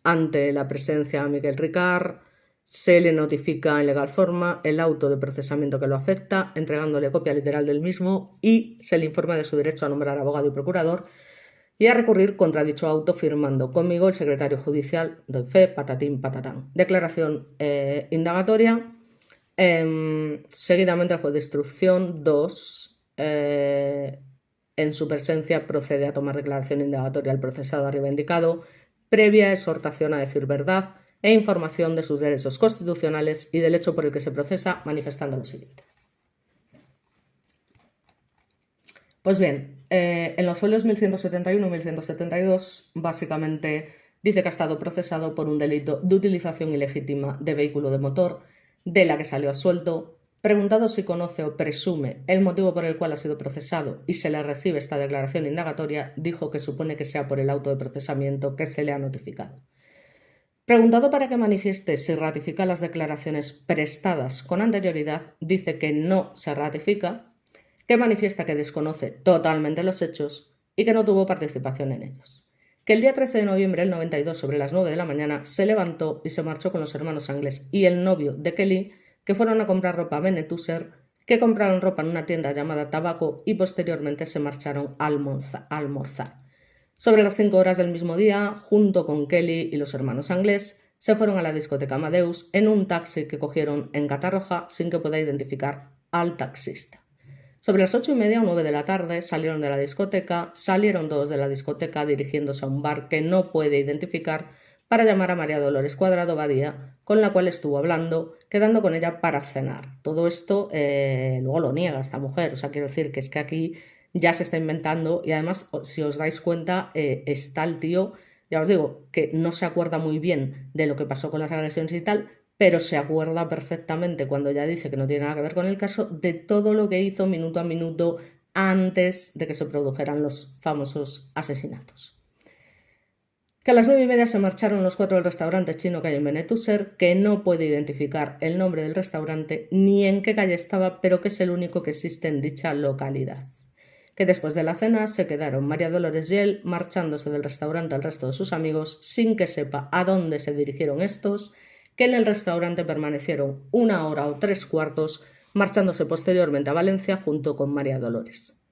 ante la presencia a Miguel Ricard, se le notifica en legal forma el auto de procesamiento que lo afecta, entregándole copia literal del mismo, y se le informa de su derecho a nombrar abogado y procurador y a recurrir contra dicho auto, firmando conmigo el secretario judicial, doy fe, patatín, patatán. Declaración indagatoria. Seguidamente el juez de instrucción 2, en su presencia, procede a tomar declaración indagatoria al procesado arriba indicado, previa exhortación a decir verdad e información de sus derechos constitucionales y del hecho por el que se procesa, manifestando lo siguiente. Pues bien, en los folios 1171 y 1172, básicamente dice que ha estado procesado por un delito de utilización ilegítima de vehículo de motor, de la que salió absuelto. Preguntado si conoce o presume el motivo por el cual ha sido procesado y se le recibe esta declaración indagatoria, dijo que supone que sea por el auto de procesamiento que se le ha notificado. Preguntado para que manifieste si ratifica las declaraciones prestadas con anterioridad, dice que no se ratifica, que manifiesta que desconoce totalmente los hechos y que no tuvo participación en ellos. Que el día 13 de noviembre del 92, sobre las 9 de la mañana, se levantó y se marchó con los hermanos Anglés y el novio de Kelly, que fueron a comprar ropa a Benetúser, que compraron ropa en una tienda llamada Tabaco y posteriormente se marcharon a almorzar. Sobre las 5 horas del mismo día, junto con Kelly y los hermanos Anglés, se fueron a la discoteca Amadeus en un taxi que cogieron en Catarroja sin que pueda identificar al taxista. Sobre las 8:30 o 9 de la tarde salieron de la discoteca, salieron todos de la discoteca dirigiéndose a un bar que no puede identificar para llamar a María Dolores Cuadrado Badía, con la cual estuvo hablando, quedando con ella para cenar. Todo esto luego lo niega esta mujer, o sea, quiero decir que es que aquí ya se está inventando, y además, si os dais cuenta, está el tío, ya os digo, que no se acuerda muy bien de lo que pasó con las agresiones y tal, pero se acuerda perfectamente, cuando ya dice que no tiene nada que ver con el caso, de todo lo que hizo minuto a minuto antes de que se produjeran los famosos asesinatos. Que a las 9:30 se marcharon los 4 del restaurante chino que hay en Benetúser, que no puede identificar el nombre del restaurante ni en qué calle estaba, pero que es el único que existe en dicha localidad. Que después de la cena se quedaron María Dolores y él marchándose del restaurante al resto de sus amigos sin que sepa a dónde se dirigieron estos, que en el restaurante permanecieron 1 hora o 3/4, marchándose posteriormente a Valencia junto con María Dolores.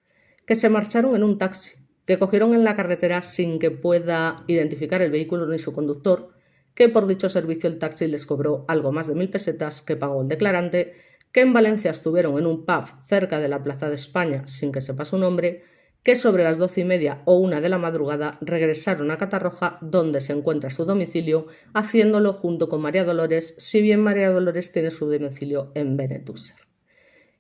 Que se marcharon en un taxi, que cogieron en la carretera sin que pueda identificar el vehículo ni su conductor, que por dicho servicio el taxi les cobró algo más de 1.000 pesetas que pagó el declarante, que en Valencia estuvieron en un pub cerca de la Plaza de España sin que sepa su nombre, que sobre las 12:30 o 1 de la madrugada regresaron a Catarroja, donde se encuentra su domicilio, haciéndolo junto con María Dolores, si bien María Dolores tiene su domicilio en Benetúser.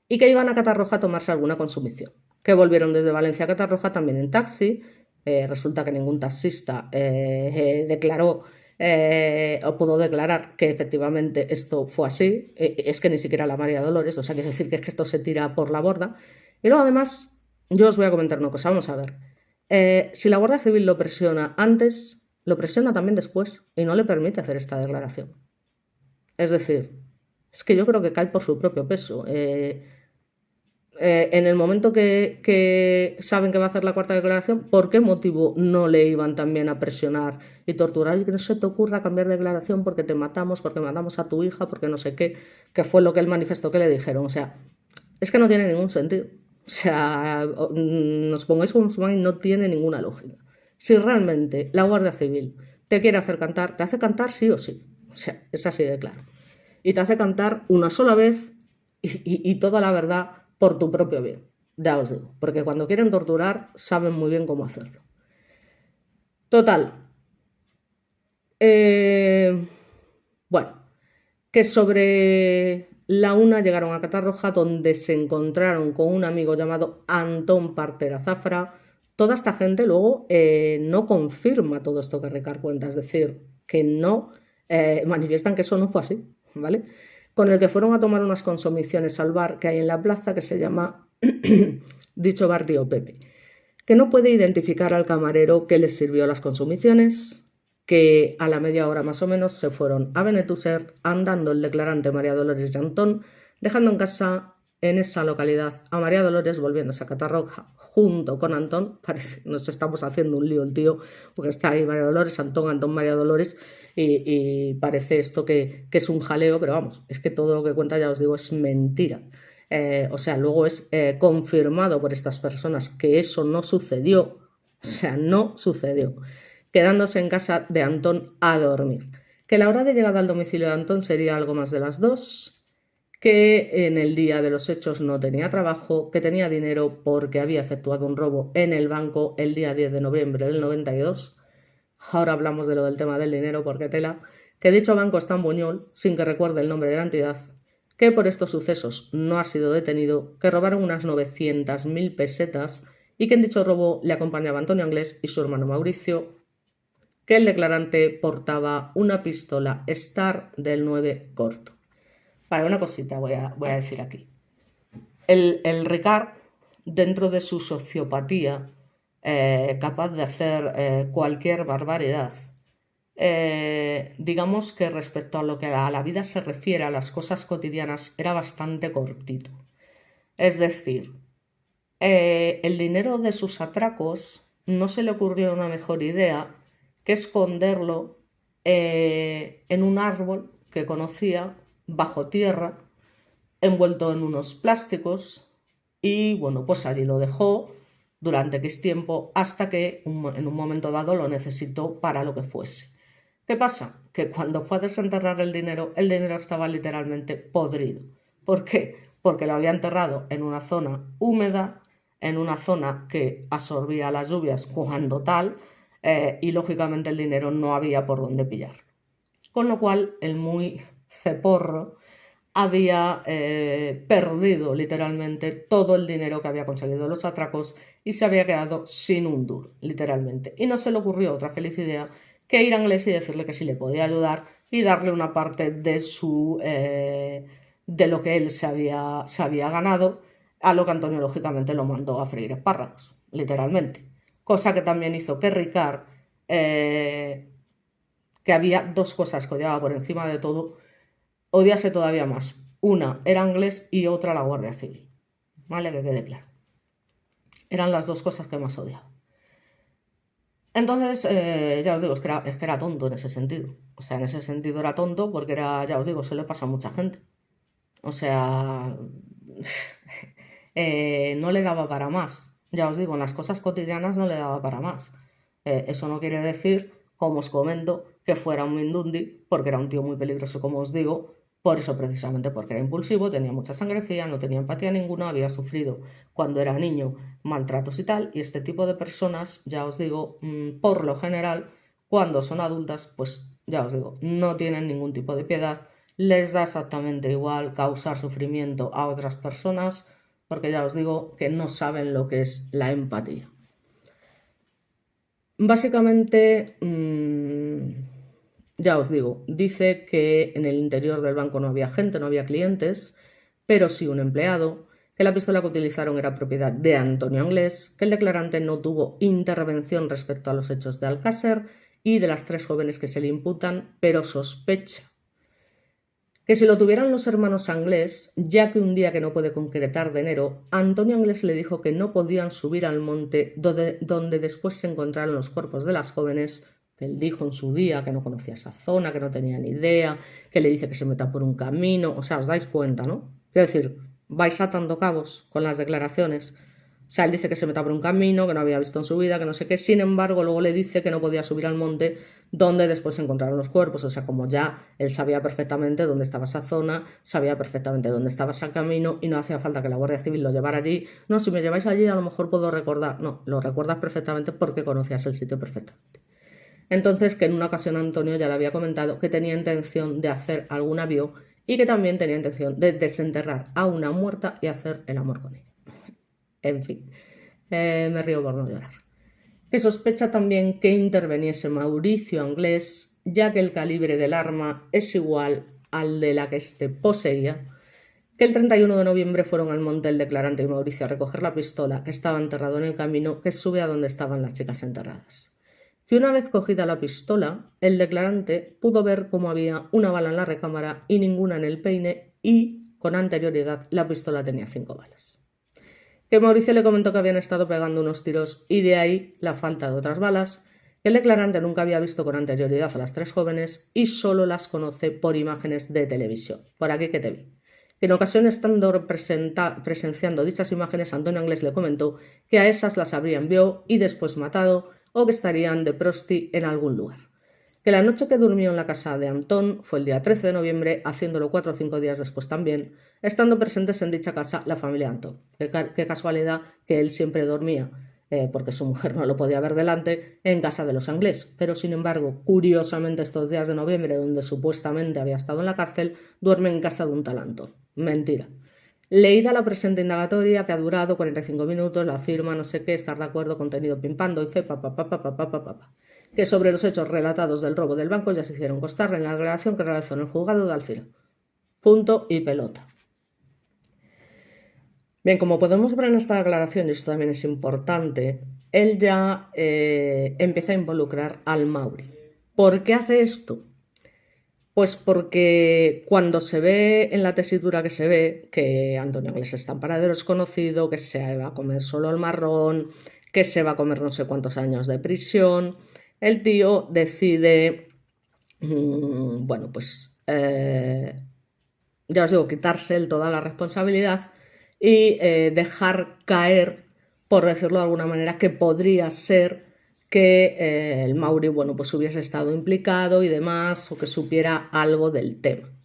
Y que iban a Catarroja a tomarse alguna consumición. que volvieron desde Valencia a Catarroja también en taxi. Resulta que ningún taxista declaró o pudo declarar que efectivamente esto fue así. Es que ni siquiera la María Dolores, o sea, quiere decir que es que esto se tira por la borda. Y luego además, yo os voy a comentar una cosa, vamos a ver. Si la Guardia Civil lo presiona antes, lo presiona también después y no le permite hacer esta declaración. Es decir, es que yo creo que cae por su propio peso. En el momento que saben que va a hacer la cuarta declaración, ¿por qué motivo no le iban también a presionar y torturar? Y que no se te ocurra cambiar de declaración porque te matamos, porque matamos a tu hija, porque no sé qué, que fue lo que él manifestó que le dijeron. O sea, es que no tiene ningún sentido. O sea, nos pongáis como musulmán y no tiene ninguna lógica. Si realmente la Guardia Civil te quiere hacer cantar, te hace cantar sí o sí. O sea, es así de claro. Y te hace cantar una sola vez y toda la verdad por tu propio bien. Ya os digo. Porque cuando quieren torturar, saben muy bien cómo hacerlo. Total. Bueno, que sobre la 1 llegaron a Catarroja, donde se encontraron con un amigo llamado Antón Partera Zafra. Toda esta gente luego no confirma todo esto que Ricard cuenta, es decir, que no manifiestan que eso no fue así, ¿vale? Con el que fueron a tomar unas consumiciones al bar que hay en la plaza que se llama dicho bar Tío Pepe, que no puede identificar al camarero que les sirvió las consumiciones, que a la media hora más o menos se fueron a Benetúser andando el declarante María Dolores y Antón, dejando en casa en esa localidad a María Dolores volviéndose a Catarroja junto con Antón. Parece, nos estamos haciendo un lío el tío, porque está ahí María Dolores, Antón, Antón, María Dolores, y parece esto que es un jaleo, pero vamos, es que todo lo que cuenta, ya os digo, es mentira. O sea, luego es confirmado por estas personas que eso no sucedió, o sea, no sucedió, quedándose en casa de Antón a dormir. Que la hora de llegada al domicilio de Antón sería algo más de las 2, que en el día de los hechos no tenía trabajo, que tenía dinero porque había efectuado un robo en el banco el día 10 de noviembre del 92. Ahora hablamos de lo del tema del dinero porque tela, que dicho banco está en Buñol, sin que recuerde el nombre de la entidad, que por estos sucesos no ha sido detenido, que robaron unas 900.000 pesetas y que en dicho robo le acompañaba Antonio Anglés y su hermano Mauricio, que el declarante portaba una pistola Star del 9 corto. Para una cosita voy a decir aquí. El Ricard, dentro de su sociopatía, capaz de hacer cualquier barbaridad, digamos que respecto a lo que a la vida se refiere, a las cosas cotidianas, era bastante cortito. Es decir, el dinero de sus atracos no se le ocurrió una mejor idea que esconderlo en un árbol que conocía bajo tierra, envuelto en unos plásticos, y bueno, pues allí lo dejó durante X tiempo hasta que en un momento dado lo necesitó para lo que fuese. ¿Qué pasa? Que cuando fue a desenterrar el dinero estaba literalmente podrido. ¿Por qué? Porque lo había enterrado en una zona húmeda, en una zona que absorbía las lluvias cuando tal, y lógicamente el dinero no había por dónde pillar. Con lo cual, el muy ceporro había perdido literalmente todo el dinero que había conseguido los atracos y se había quedado sin un duro, literalmente. Y no se le ocurrió otra feliz idea que ir a Anglés y decirle que sí le podía ayudar y darle una parte de de lo que él se había ganado, a lo que Antonio lógicamente lo mandó a freír espárragos, literalmente. Cosa que también hizo que Ricard, que había dos cosas que odiaba por encima de todo, odiase todavía más. Una era Anglés y otra la Guardia Civil. ¿Vale? Que quede claro. Eran las dos cosas que más odiaba. Entonces, ya os digo, es que era tonto en ese sentido. O sea, en ese sentido era tonto porque era, ya os digo, se le pasa a mucha gente. O sea, no le daba para más. Ya os digo, en las cosas cotidianas no le daba para más. Eso no quiere decir, como os comento, que fuera un mindundi, porque era un tío muy peligroso, como os digo, por eso precisamente, porque era impulsivo, tenía mucha sangre fría, no tenía empatía ninguna, había sufrido cuando era niño maltratos y tal, y este tipo de personas, ya os digo, por lo general, cuando son adultas, pues ya os digo, no tienen ningún tipo de piedad, les da exactamente igual causar sufrimiento a otras personas, porque ya os digo que no saben lo que es la empatía. Básicamente, ya os digo, dice que en el interior del banco no había gente, no había clientes, pero sí un empleado, que la pistola que utilizaron era propiedad de Antonio Anglés, que el declarante no tuvo intervención respecto a los hechos de Alcácer y de las 3 jóvenes que se le imputan, pero sospecha que si lo tuvieran los hermanos Anglés, ya que un día que no puede concretar de enero, Antonio Anglés le dijo que no podían subir al monte donde después se encontraron los cuerpos de las jóvenes. Él dijo en su día que no conocía esa zona, que no tenía ni idea, que le dice que se meta por un camino. O sea, os dais cuenta, ¿no? Quiero decir, vais atando cabos con las declaraciones. O sea, él dice que se meta por un camino, que no había visto en su vida, que no sé qué. Sin embargo, luego le dice que no podía subir al monte donde después se encontraron los cuerpos. O sea, como ya él sabía perfectamente dónde estaba esa zona, sabía perfectamente dónde estaba ese camino y no hacía falta que la Guardia Civil lo llevara allí. No, si me lleváis allí a lo mejor puedo recordar. No, lo recuerdas perfectamente porque conocías el sitio perfectamente. Entonces, que en una ocasión Antonio ya le había comentado que tenía intención de hacer algún avión y que también tenía intención de desenterrar a una muerta y hacer el amor con ella. En fin, me río por no llorar. Que sospecha también que interveniese Mauricio Anglés, ya que el calibre del arma es igual al de la que éste poseía, que el 31 de noviembre fueron al monte el declarante y Mauricio a recoger la pistola que estaba enterrado en el camino que sube a donde estaban las chicas enterradas. Que una vez cogida la pistola, el declarante pudo ver cómo había una bala en la recámara y ninguna en el peine y, con anterioridad, la pistola tenía 5 balas. Que Mauricio le comentó que habían estado pegando unos tiros y de ahí la falta de otras balas, que el declarante nunca había visto con anterioridad a las 3 jóvenes y solo las conoce por imágenes de televisión. Por aquí que te vi. En ocasión, estando presenciando dichas imágenes, Antonio Anglés le comentó que a esas las habrían visto y después matado o que estarían de prosti en algún lugar. Que la noche que durmió en la casa de Antón fue el día 13 de noviembre, haciéndolo 4 o 5 días después también, estando presentes en dicha casa la familia Antón. Qué casualidad que él siempre dormía, porque su mujer no lo podía ver delante, en casa de los Anglés. Pero sin embargo, curiosamente estos días de noviembre, donde supuestamente había estado en la cárcel, duerme en casa de un tal Antón. Mentira. Leída la presente indagatoria, que ha durado 45 minutos, la firma, no sé qué, estar de acuerdo, contenido pimpando y fe, que sobre los hechos relatados del robo del banco ya se hicieron constar en la declaración que realizó en el juzgado de Alcira. Punto y pelota. Bien, como podemos ver en esta declaración, y esto también es importante, él ya empieza a involucrar al Mauri. ¿Por qué hace esto? Pues porque cuando se ve en la tesitura que se ve que Antonio Anglés está en paradero desconocido, que se va a comer solo el marrón, que se va a comer no sé cuántos años de prisión, el tío decide, bueno, pues ya os digo, quitarse él toda la responsabilidad y dejar caer, por decirlo de alguna manera, que podría ser que el Mauri, bueno, pues hubiese estado implicado y demás, o que supiera algo del tema,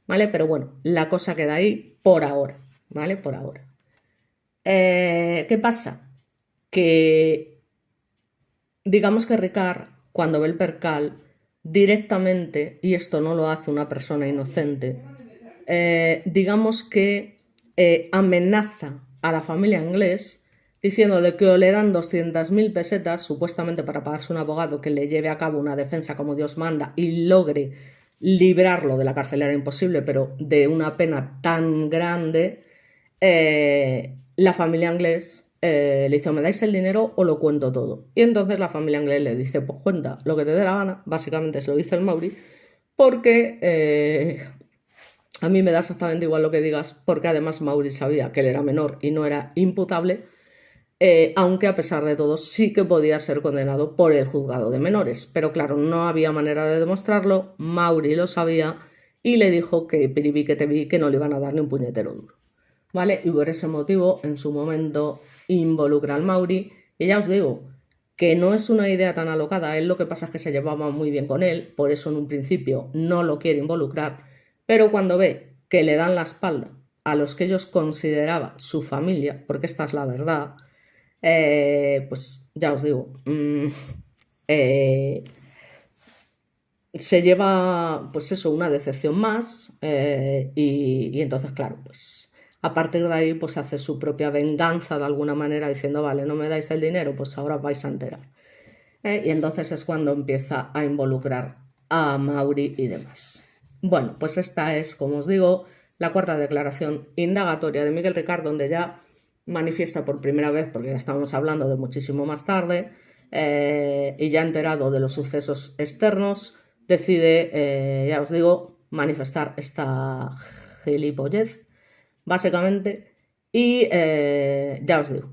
¿vale? Pero bueno, la cosa queda ahí por ahora, ¿vale? Por ahora. ¿Qué pasa? Que digamos que Ricard, cuando ve el percal, directamente, y esto no lo hace una persona inocente, digamos que amenaza a la familia Anglés diciéndole que o le dan 200.000 pesetas, supuestamente para pagarse un abogado que le lleve a cabo una defensa como Dios manda y logre librarlo de la cárcel, era imposible, pero de una pena tan grande, la familia Anglés le dice, o me dais el dinero o lo cuento todo. Y entonces la familia Anglés le dice, pues cuenta lo que te dé la gana, básicamente se lo dice el Mauri, porque a mí me da exactamente igual lo que digas, porque además Mauri sabía que él era menor y no era imputable, aunque a pesar de todo sí que podía ser condenado por el juzgado de menores. Pero claro, no había manera de demostrarlo, Mauri lo sabía y le dijo que piribí que te vi, que no le iban a dar ni un puñetero duro. ¿Vale? Y por ese motivo, en su momento, involucra al Mauri, y ya os digo, que no es una idea tan alocada, él lo que pasa es que se llevaba muy bien con él, por eso en un principio no lo quiere involucrar, pero cuando ve que le dan la espalda a los que ellos consideraban su familia, porque esta es la verdad, pues ya os digo, se lleva, pues eso, una decepción más y entonces, claro, pues A partir de ahí, pues hace su propia venganza de alguna manera, diciendo, vale, no me dais el dinero, pues ahora os vais a enterar. Y entonces es cuando empieza a involucrar a Maury y demás. Bueno, pues esta es, como os digo, la cuarta declaración indagatoria de Miguel Ricard, donde ya manifiesta por primera vez, porque ya estamos hablando de muchísimo más tarde, y ya enterado de los sucesos externos, decide, ya os digo, manifestar esta gilipollez, básicamente, y ya os digo,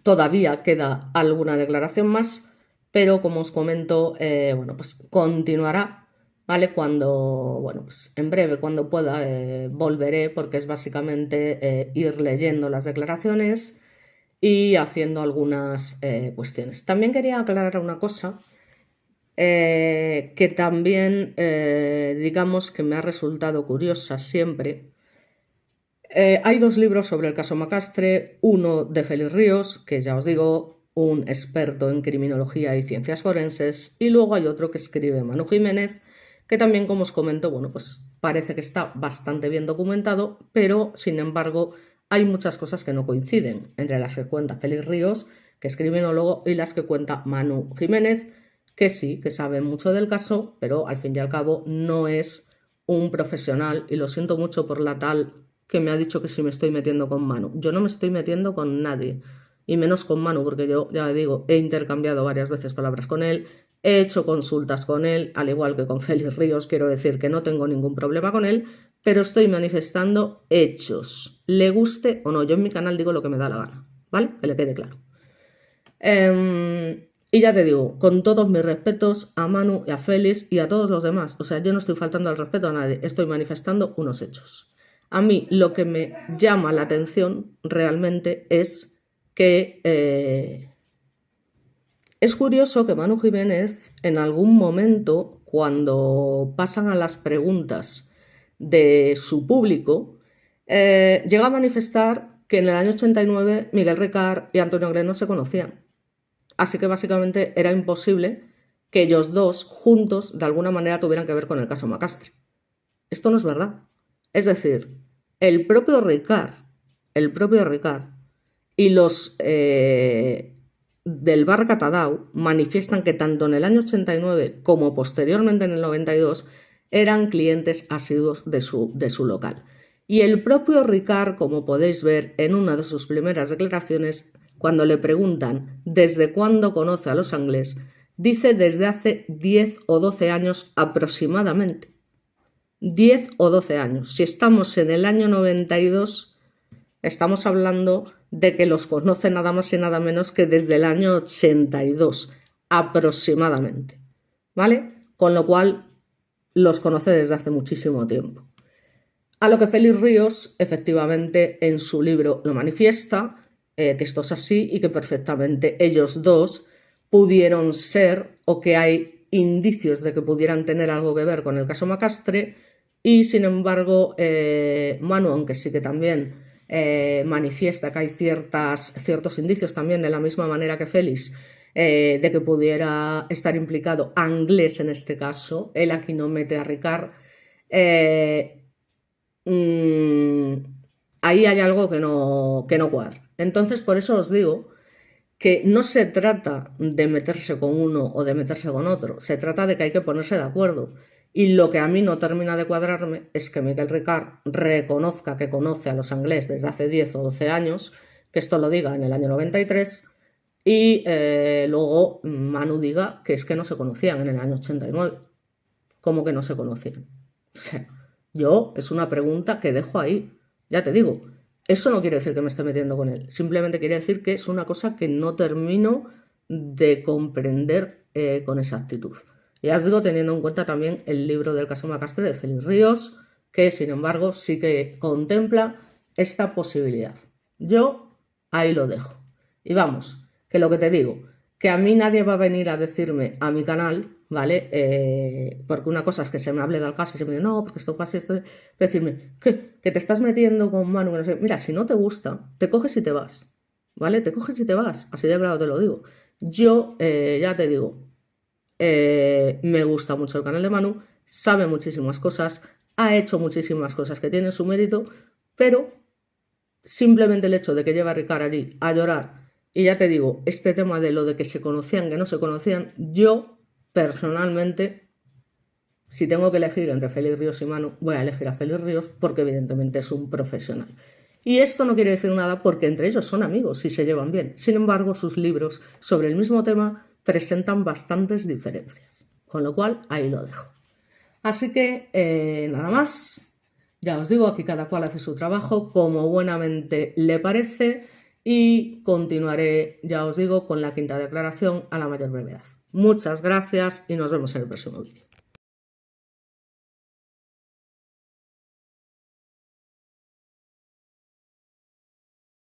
todavía queda alguna declaración más, pero como os comento, bueno, pues continuará, ¿vale? Cuando, bueno, pues en breve, cuando pueda, volveré, porque es básicamente ir leyendo las declaraciones y haciendo algunas cuestiones. También quería aclarar una cosa que también, digamos que me ha resultado curiosa siempre. Hay dos libros sobre el caso Macastre, uno de Félix Ríos, que ya os digo, un experto en criminología y ciencias forenses, y luego hay otro que escribe Manu Jiménez, que también, como os comento, bueno, pues parece que está bastante bien documentado, pero sin embargo hay muchas cosas que no coinciden entre las que cuenta Félix Ríos, que es criminólogo, y las que cuenta Manu Jiménez, que sí, que sabe mucho del caso, pero al fin y al cabo no es un profesional, y lo siento mucho por la tal que me ha dicho que si me estoy metiendo con Manu. Yo no me estoy metiendo con nadie, y menos con Manu, porque yo, ya digo, he intercambiado varias veces palabras con él, he hecho consultas con él, al igual que con Félix Ríos, quiero decir que no tengo ningún problema con él, pero estoy manifestando hechos, le guste o no. Yo en mi canal digo lo que me da la gana, ¿vale? Que le quede claro. Y ya te digo, con todos mis respetos a Manu y a Félix y a todos los demás, o sea, yo no estoy faltando al respeto a nadie, estoy manifestando unos hechos. A mí lo que me llama la atención realmente es que es curioso que Manu Jiménez en algún momento, cuando pasan a las preguntas de su público, llega a manifestar que en el año 89 Miguel Ricard y Antonio Gres no se conocían. Así que básicamente era imposible que ellos dos juntos de alguna manera tuvieran que ver con el caso Macastre. Esto no es verdad. Es decir, el propio Ricard y los del bar Catadau manifiestan que tanto en el año 89 como posteriormente en el 92 eran clientes asiduos de su local. Y el propio Ricard, como podéis ver en una de sus primeras declaraciones, cuando le preguntan desde cuándo conoce a los Anglés, dice desde hace 10 o 12 años aproximadamente. 10 o 12 años. Si estamos en el año 92, estamos hablando de que los conoce nada más y nada menos que desde el año 82, aproximadamente, ¿vale? Con lo cual los conoce desde hace muchísimo tiempo. A lo que Félix Ríos, efectivamente, en su libro lo manifiesta, que esto es así y que perfectamente ellos dos pudieron ser, o que hay indicios de que pudieran tener algo que ver con el caso Macastre, y sin embargo Manu, aunque sí que también manifiesta que hay ciertos indicios también de la misma manera que Félix, de que pudiera estar implicado Anglés en este caso, él aquí no mete a Ricard, ahí hay algo que no cuadra. Entonces, por eso os digo que no se trata de meterse con uno o de meterse con otro, se trata de que hay que ponerse de acuerdo. Y lo que a mí no termina de cuadrarme es que Miguel Ricard reconozca que conoce a los Anglés desde hace 10 o 12 años, que esto lo diga en el año 93, y luego Manu diga que es que no se conocían en el año 89. ¿Cómo que no se conocían? O sea, yo es una pregunta que dejo ahí. Ya te digo, eso no quiere decir que me esté metiendo con él. Simplemente quiere decir que es una cosa que no termino de comprender con exactitud. Ya os digo, teniendo en cuenta también el libro del caso Macastre de Félix Ríos, que sin embargo sí que contempla esta posibilidad. Yo ahí lo dejo. Y vamos, que lo que te digo, que a mí nadie va a venir a decirme a mi canal, ¿vale? Porque una cosa es que se me hable del caso y se me dice, no, porque esto pasa, esto... Decirme, ¿qué? Que te estás metiendo con Manu, que no sé. Mira, si no te gusta, te coges y te vas, ¿vale? Te coges y te vas, así de claro te lo digo. Yo, ya te digo, me gusta mucho el canal de Manu, sabe muchísimas cosas, ha hecho muchísimas cosas que tienen su mérito, pero simplemente el hecho de que lleve a Ricard allí a llorar, y ya te digo, este tema de lo de que se conocían, que no se conocían, yo personalmente, si tengo que elegir entre Félix Ríos y Manu, voy a elegir a Félix Ríos porque evidentemente es un profesional. Y esto no quiere decir nada porque entre ellos son amigos y se llevan bien. Sin embargo, sus libros sobre el mismo tema presentan bastantes diferencias. Con lo cual, ahí lo dejo. Así que, nada más. Ya os digo, aquí cada cual hace su trabajo como buenamente le parece y continuaré, ya os digo, con la quinta declaración a la mayor brevedad. Muchas gracias y nos vemos en el próximo vídeo.